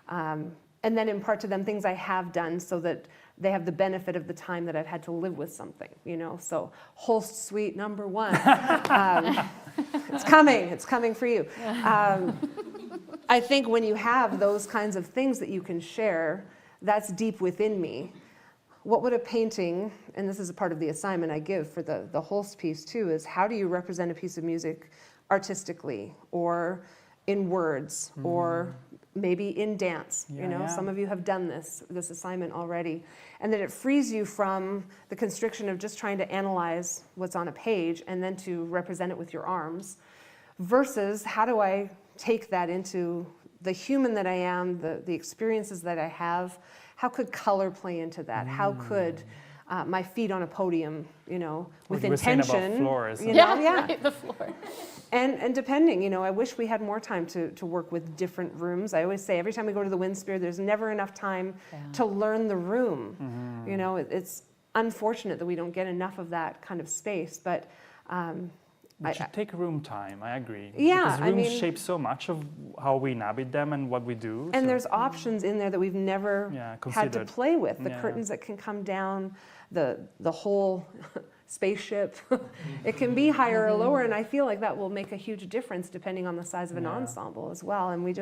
and then impart to them things I have done so that they have the benefit of the time that I've had to live with something, you know? So Holst Suite #1. It's coming for you. I think when you have those kinds of things that you can share, that's deep within me. What would a painting, and this is a part of the assignment I give for the Holst piece too, is how do you represent a piece of music artistically, or in words, or maybe in dance? Yeah, you know, yeah. some of you have done this assignment already, and that it frees you from the constriction of just trying to analyze what's on a page and then to represent it with your arms, versus how do I take that into the human that I am, the experiences that I have. How could color play into that? How could my feet on a podium, you know, with you were saying about intention, floors. you know, Right, the floor. and depending, you know, I wish we had more time to work with different rooms. I always say every time we go to the Windspear, there's never enough time to learn the room. You know, it's unfortunate that we don't get enough of that kind of space, but We should take room time, I agree. Yeah, because I rooms mean- shape so much of how we inhabit them and what we do. And so- there's options in there that we've never Yeah, had to considered. play with. The Yeah. curtains that can come down, the whole spaceship. It can be higher or lower, and I feel like that will make a huge difference depending on the size of an Yeah. ensemble as well. And we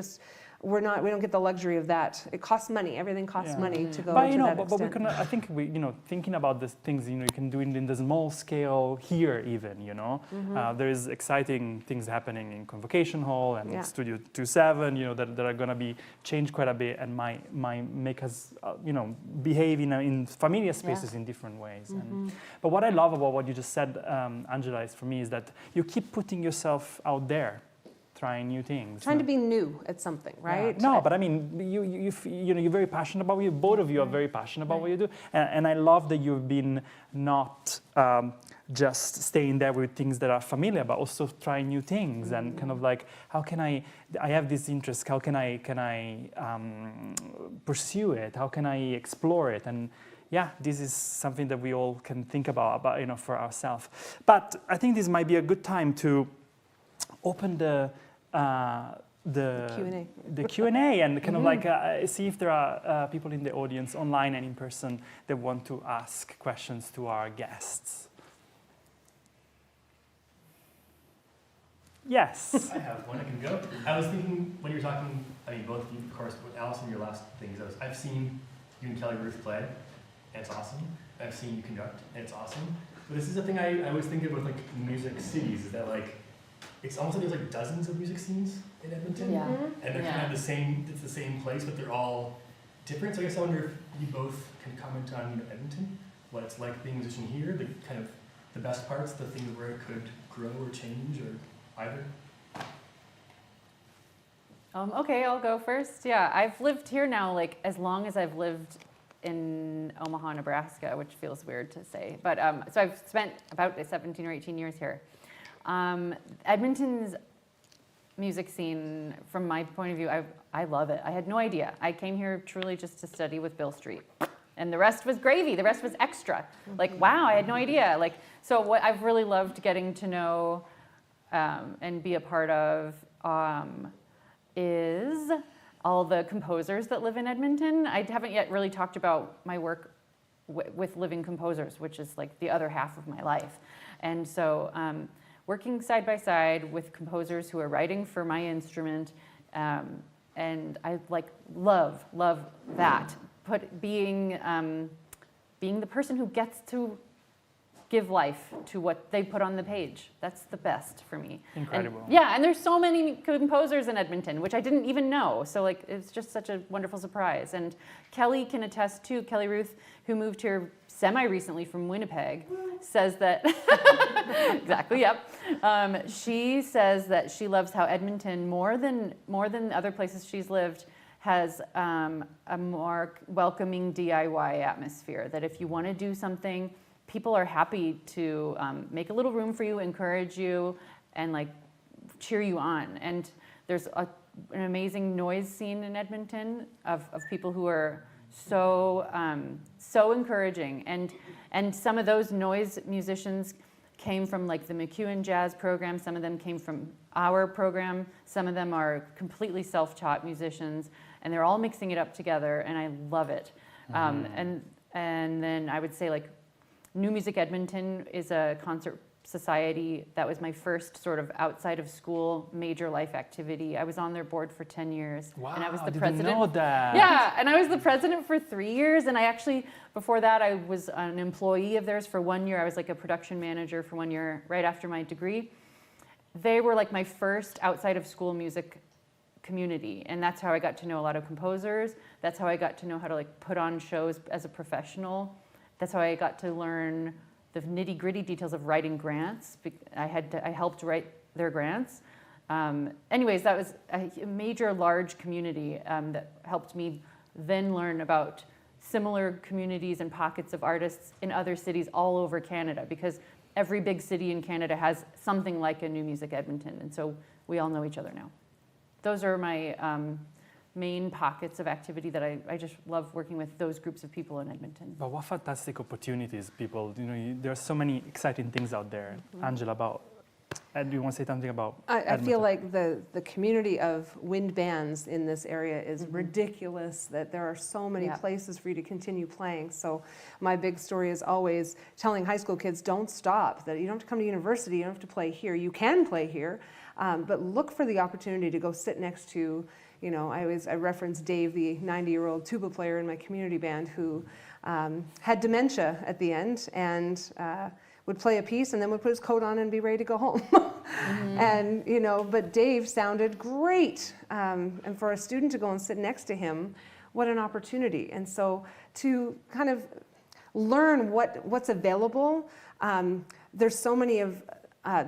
don't get the luxury of that. It costs money. Everything costs Yeah. money to go But to that but we extent. can. I think we, thinking about these things, you can do it in the small scale here even. There is exciting things happening in Convocation Hall and Yeah. Studio 27. That are going to be changed quite a bit and might make us, behave in familiar spaces in different ways. But what I love about what you just said, Angela, is for me is that you keep putting yourself out there, trying new things. Trying to be new at something, right? Yeah. No, but I mean, you're very passionate about it. Both of you are very passionate about what you do, and I love that you've been not just staying there with things that are familiar, but also trying new things and kind of like, how can I have this interest? How can I pursue it? How can I explore it? And yeah, this is something that we all can think about for ourselves. But I think this might be a good time to open the Q&A. the Q&A and kind of like see if there are people in the audience online and in person that want to ask questions to our guests. Yes. I have one. I can go. I was thinking when you were talking, I mean, both of you, of course, with Allison, your last things, I've seen you and Kelly Ruth play, and it's awesome. I've seen you conduct, and it's awesome. But this is the thing I always think of with like music cities, is that like, it's almost like there's like dozens of music scenes in Edmonton, Yeah. and they're kind of the same. It's the same place, but they're all different. So I guess I wonder if you both can comment on Edmonton, what it's like being a musician here, the kind of the best parts, the things where it could grow or change, or either. Okay, I'll go first. Yeah, I've lived here now like as long as I've lived in Omaha, Nebraska, which feels weird to say. But so I've spent about 17 or 18 years here. Edmonton's music scene, from my point of view, I love it. I had no idea. I came here truly just to study with Bill Street. And the rest was gravy. The rest was extra. Like, wow, I had no idea. Like, so what I've really loved getting to know and be a part of is all the composers that live in Edmonton. I haven't yet really talked about my work with living composers, which is like the other half of my life. And so working side by side with composers who are writing for my instrument, and I like love that. Being the person who gets to give life to what they put on the page. That's the best for me. Incredible. And there's so many composers in Edmonton, which I didn't even know. So like, it's just such a wonderful surprise. And Kelly can attest too. Kelly Ruth, who moved here semi-recently from Winnipeg, says that, exactly, yep. She says that she loves how Edmonton, more than other places she's lived, has a more welcoming DIY atmosphere. That if you want to do something, people are happy to make a little room for you, encourage you, and like cheer you on. And there's an amazing noise scene in Edmonton of people who are so encouraging. And some of those noise musicians came from like the McEwen Jazz program. Some of them came from our program. Some of them are completely self-taught musicians, and they're all mixing it up together, and I love it. And then I would say like New Music Edmonton is a concert society that was my first sort of outside of school major life activity. I was on their board for 10 years. Wow, and I was the didn't president. know that. Yeah, and I was the president for 3 years, and I actually, before that, I was an employee of theirs for 1 year. I was like a production manager for 1 year right after my degree. They were like my first outside of school music community, and that's how I got to know a lot of composers. That's how I got to know how to like put on shows as a professional. That's how I got to learn the nitty-gritty details of writing grants. I helped write their grants. Anyways, that was a major, large community that helped me then learn about similar communities and pockets of artists in other cities all over Canada, because every big city in Canada has something like a New Music Edmonton, and so we all know each other now. Those are my main pockets of activity that I just love working with those groups of people in Edmonton. But what fantastic opportunities, people. There are so many exciting things out there. Angela, do you want to say something about I feel like the community of wind bands in this area is ridiculous, that there are so many places for you to continue playing. So my big story is always telling high school kids, don't stop, that you don't have to come to university, you don't have to play here. You can play here, but look for the opportunity to go sit next to, I reference Dave, the 90-year-old tuba player in my community band who had dementia at the end and would play a piece and then would put his coat on and be ready to go home. And, but Dave sounded great. And for a student to go and sit next to him, what an opportunity. And so to kind of learn what's available, there's so many of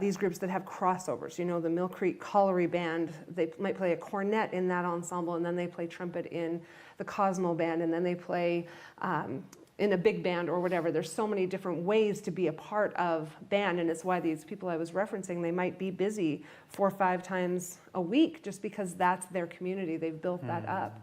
these groups that have crossovers. The Mill Creek Colliery Band, they might play a cornet in that ensemble, and then they play trumpet in the Cosmo Band, and then they play in a big band or whatever. There's so many different ways to be a part of band, and it's why these people I was referencing, they might be busy 4 or 5 times a week just because that's their community. They've built that up.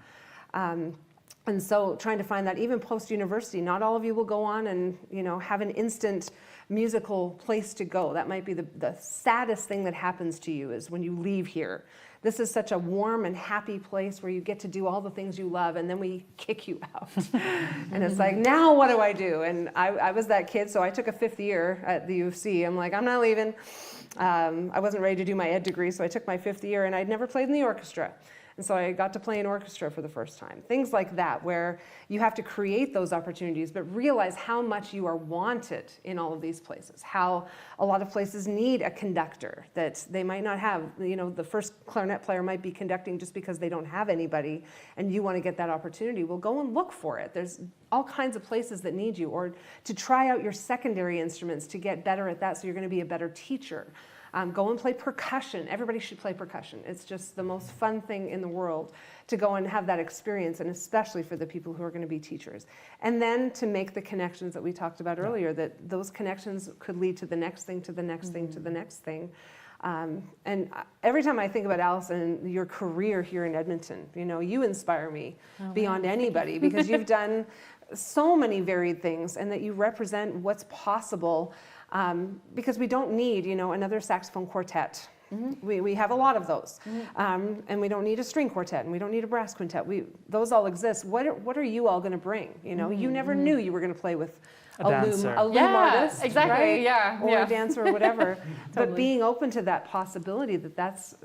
And so trying to find that even post-university, not all of you will go on and have an instant musical place to go. That might be the saddest thing that happens to you is when you leave here. This is such a warm and happy place where you get to do all the things you love, and then we kick you out. And it's like, now what do I do? And I was that kid, so I took a 5th year at the U of C. I'm like, I'm not leaving. I wasn't ready to do my ed degree, so I took my 5th year, and I'd never played in the orchestra. And so I got to play in orchestra for the first time. Things like that, where you have to create those opportunities, but realize how much you are wanted in all of these places. How a lot of places need a conductor that they might not have. The first clarinet player might be conducting just because they don't have anybody, and you want to get that opportunity. Well, go and look for it. There's all kinds of places that need you, or to try out your secondary instruments to get better at that so you're going to be a better teacher. Go and play percussion. Everybody should play percussion. It's just the most fun thing in the world to go and have that experience, and especially for the people who are going to be teachers. And then to make the connections that we talked about earlier, that those connections could lead to the next thing, to the next thing, to the next thing. And every time I think about Allison, your career here in Edmonton, you inspire me beyond anybody because you've done so many varied things, and that you represent what's possible. Because we don't need, another saxophone quartet We have a lot of those. And we don't need a string quartet, and we don't need a brass quintet. Those all exist. What are you all going to bring? You know, you never knew you were going to play with a loom artist, exactly, right? yeah, or a dancer or whatever. Totally. But being open to that possibility that's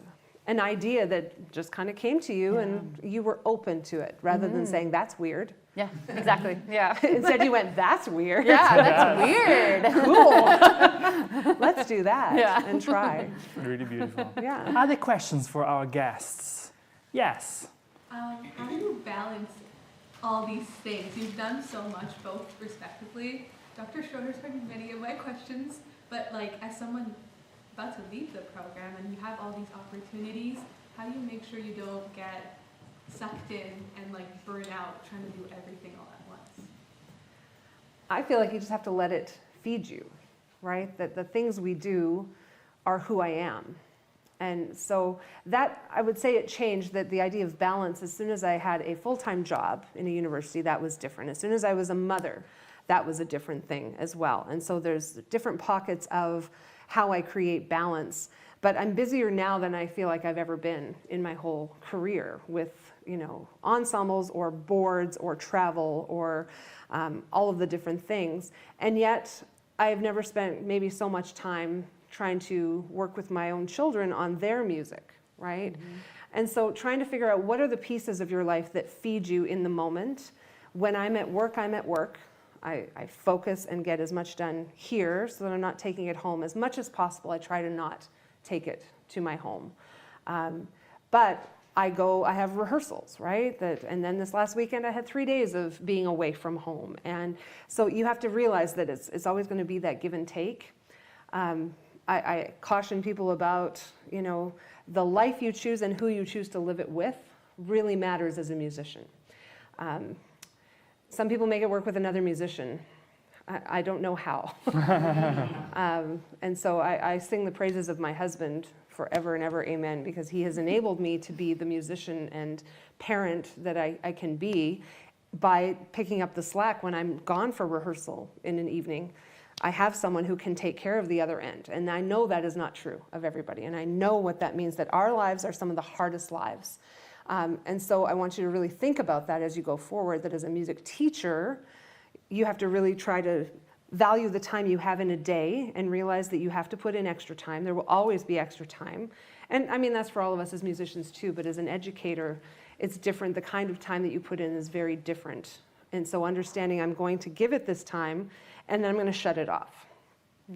an idea that just kind of came to you, and you were open to it rather than saying that's weird. Yeah, exactly. Yeah. Instead, you went, that's weird. Yeah, that's weird. Cool. Let's do that and try. Really beautiful. Yeah. Other questions for our guests? Yes. How do you balance all these things? You've done so much, both respectively. Dr. Schroeder's heard many of my questions, but like as someone about to leave the program and you have all these opportunities, how do you make sure you don't get sucked in and like burn out trying to do everything all at once? I feel like you just have to let it feed you, right? That the things we do are who I am. And so that, I would say it changed, that the idea of balance, as soon as I had a full-time job in a university, that was different. As soon as I was a mother, that was a different thing as well. And so there's different pockets of how I create balance. But I'm busier now than I feel like I've ever been in my whole career with, you know, ensembles or boards or travel or all of the different things. And yet I've never spent maybe so much time trying to work with my own children on their music, right? And so trying to figure out what are the pieces of your life that feed you in the moment. When I'm at work, I'm at work. I focus and get as much done here so that I'm not taking it home. As much as possible, I try to not take it to my home. But I have rehearsals, right? And then this last weekend I had 3 days of being away from home. And so you have to realize that it's always going to be that give and take. I caution people about, you know, the life you choose and who you choose to live it with really matters as a musician. Some people make it work with another musician. I don't know how. And so I sing the praises of my husband forever and ever, amen, because he has enabled me to be the musician and parent that I can be by picking up the slack when I'm gone for rehearsal in an evening. I have someone who can take care of the other end. And I know that is not true of everybody. And I know what that means, that our lives are some of the hardest lives. And so I want you to really think about that as you go forward, that as a music teacher, you have to really try to value the time you have in a day and realize that you have to put in extra time. There will always be extra time. And I mean, that's for all of us as musicians too, but as an educator, it's different. The kind of time that you put in is very different. And so understanding I'm going to give it this time, and then I'm going to shut it off.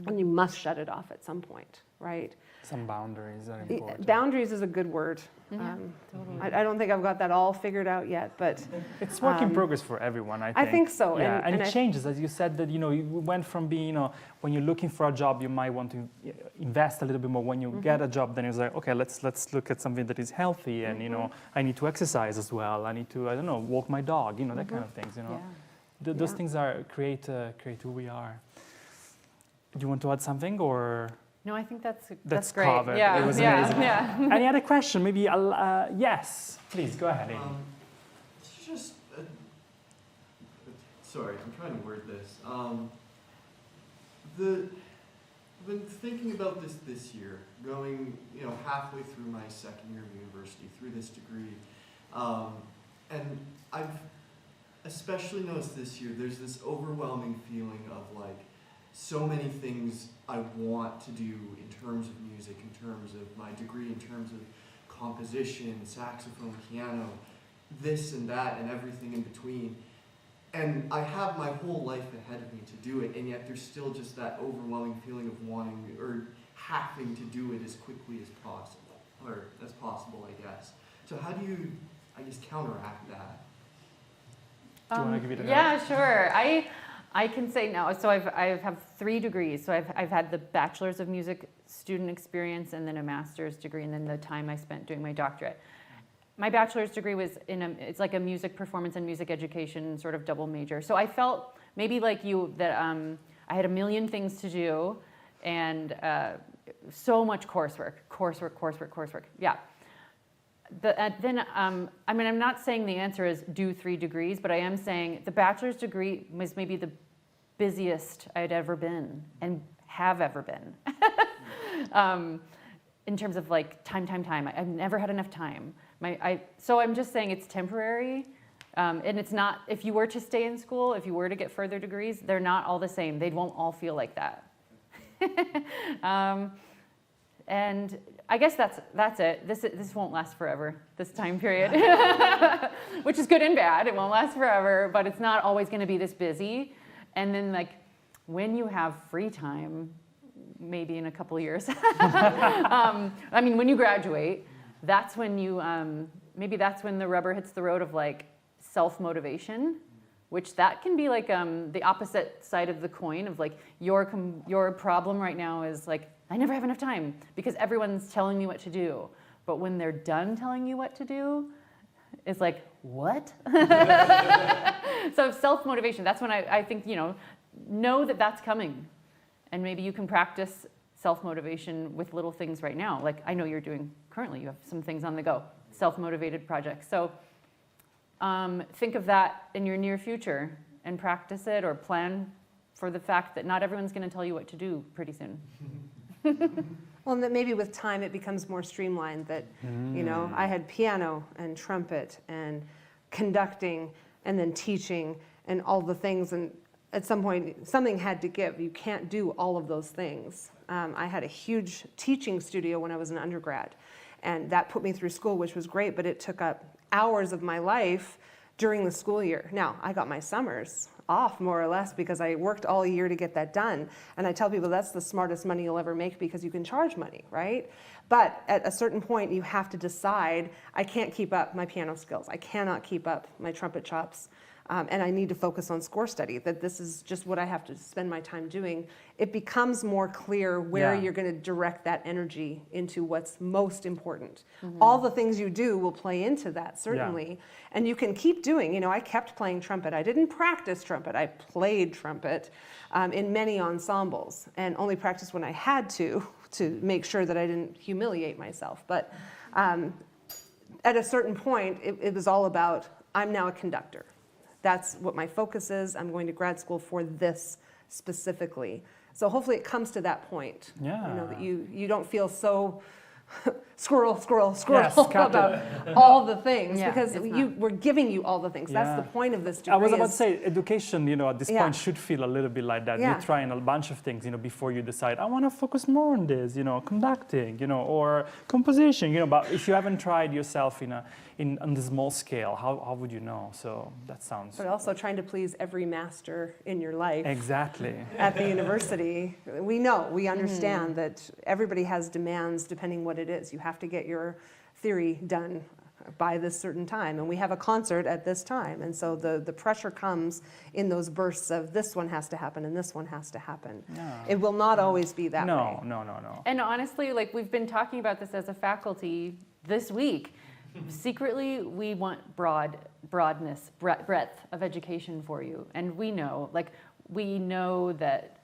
And you must shut it off at some point, right? Some boundaries are important. Boundaries is a good word. Totally. I don't think I've got that all figured out yet, but It's work in progress for everyone, I think. I think so. Yeah, and I it changes, as you said, that, you know, you went from being, you know, when you're looking for a job, you might want to invest a little bit more. When you get a job, then it's like, okay, let's look at something that is healthy, and, you know, I need to exercise as well. I need to, I don't know, walk my dog, you know, that kind of things, you know. Those things are create who we are. Do you want to add something, or? No, I think that's great. Covered. Yeah, It was amazing. Any other question? Maybe, yes, please, go ahead, Amy. It's just, sorry, I'm trying to word this. I've been thinking about this year, going, you know, halfway through my second year of university, through this degree, and I've especially noticed this year, there's this overwhelming feeling of like, so many things I want to do in terms of music, in terms of my degree, in terms of composition, saxophone, piano, this and that and everything in between. And I have my whole life ahead of me to do it, and yet there's still just that overwhelming feeling of wanting or having to do it as quickly as possible, or as possible, I guess. So how do you, I guess, counteract that? Do you want to give it a Yeah, sure. I can say no. So I have 3 degrees. So I've had the Bachelor's of Music student experience, and then a master's degree, and then the time I spent doing my doctorate. My bachelor's degree was it's like a music performance and music education sort of double major. So I felt maybe like you that I had a million things to do, and so much coursework. Yeah. Then, I mean, I'm not saying the answer is do 3 degrees, but I am saying the bachelor's degree was maybe the busiest I'd ever been and have ever been. in terms of like time. I've never had enough time. So I'm just saying it's temporary. And it's not, if you were to stay in school, if you were to get further degrees, they're not all the same. They won't all feel like that. And I guess that's it. This won't last forever, this time period, which is good and bad. It won't last forever, but it's not always going to be this busy. And then like when you have free time, maybe in a couple of years, I mean, when you graduate, that's when you, maybe that's when the rubber hits the road of like self-motivation, which that can be like the opposite side of the coin of like your problem right now is like, I never have enough time because everyone's telling me what to do. But when they're done telling you what to do, it's like, what? So self-motivation, that's when I think, know that that's coming. And maybe you can practice self-motivation with little things right now. Like I know you're doing currently, you have some things on the go, self-motivated projects. So think of that in your near future and practice it or plan for the fact that not everyone's going to tell you what to do pretty soon. Well, and that maybe with time it becomes more streamlined that, I had piano and trumpet and conducting and then teaching and all the things. And at some point, something had to give. You can't do all of those things. I had a huge teaching studio when I was an undergrad. And that put me through school, which was great, but it took up hours of my life during the school year. Now, I got my summers off more or less because I worked all year to get that done. And I tell people that's the smartest money you'll ever make because you can charge money, right? But at a certain point, you have to decide, I can't keep up my piano skills. I cannot keep up my trumpet chops. And I need to focus on score study, that this is just what I have to spend my time doing. It becomes more clear where you're going to direct that energy into what's most important. Mm-hmm. All the things you do will play into that, certainly. Yeah. And you can keep doing, I kept playing trumpet. I didn't practice trumpet. I played trumpet in many ensembles and only practiced when I had to make sure that I didn't humiliate myself. But at a certain point, it was all about, I'm now a conductor. That's what my focus is. I'm going to grad school for this specifically. So hopefully it comes to that point. Yeah. That you don't feel so squirrel yes, about all the things because we're giving you all the things. Yeah. That's the point of this degree. I was about to say education, at this point should feel a little bit like that. You're trying a bunch of things, before you decide, I want to focus more on this, conducting, or composition, but if you haven't tried yourself on the small scale, how would you know? So that sounds... But also trying to please every master in your life. Exactly. At the university. We understand that everybody has demands depending what it is. You have to get your theory done by this certain time, and we have a concert at this time. And so the pressure comes in those bursts of this one has to happen and this one has to happen. No. It will not always be that way. No. And honestly, we've been talking about this as a faculty this week. Secretly, we want breadth of education for you. And we know that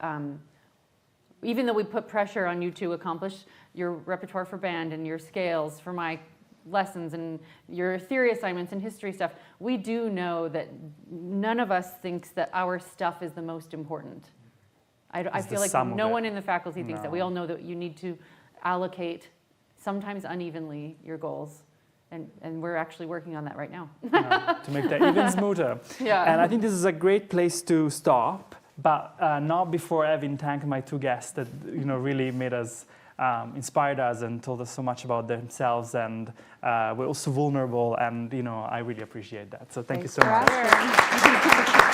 even though we put pressure on you to accomplish your repertoire for band and your scales for my lessons and your theory assignments and history stuff, we do know that none of us thinks that our stuff is the most important. I feel like no one in the faculty thinks that. We all know that you need to allocate, sometimes unevenly, your goals. And we're actually working on that right now. To make that even smoother. Yeah. And I think this is a great place to stop, but not before having thanked my two guests that really made us, inspired us and told us so much about themselves, and we're also vulnerable, and I really appreciate that. So thank you so much.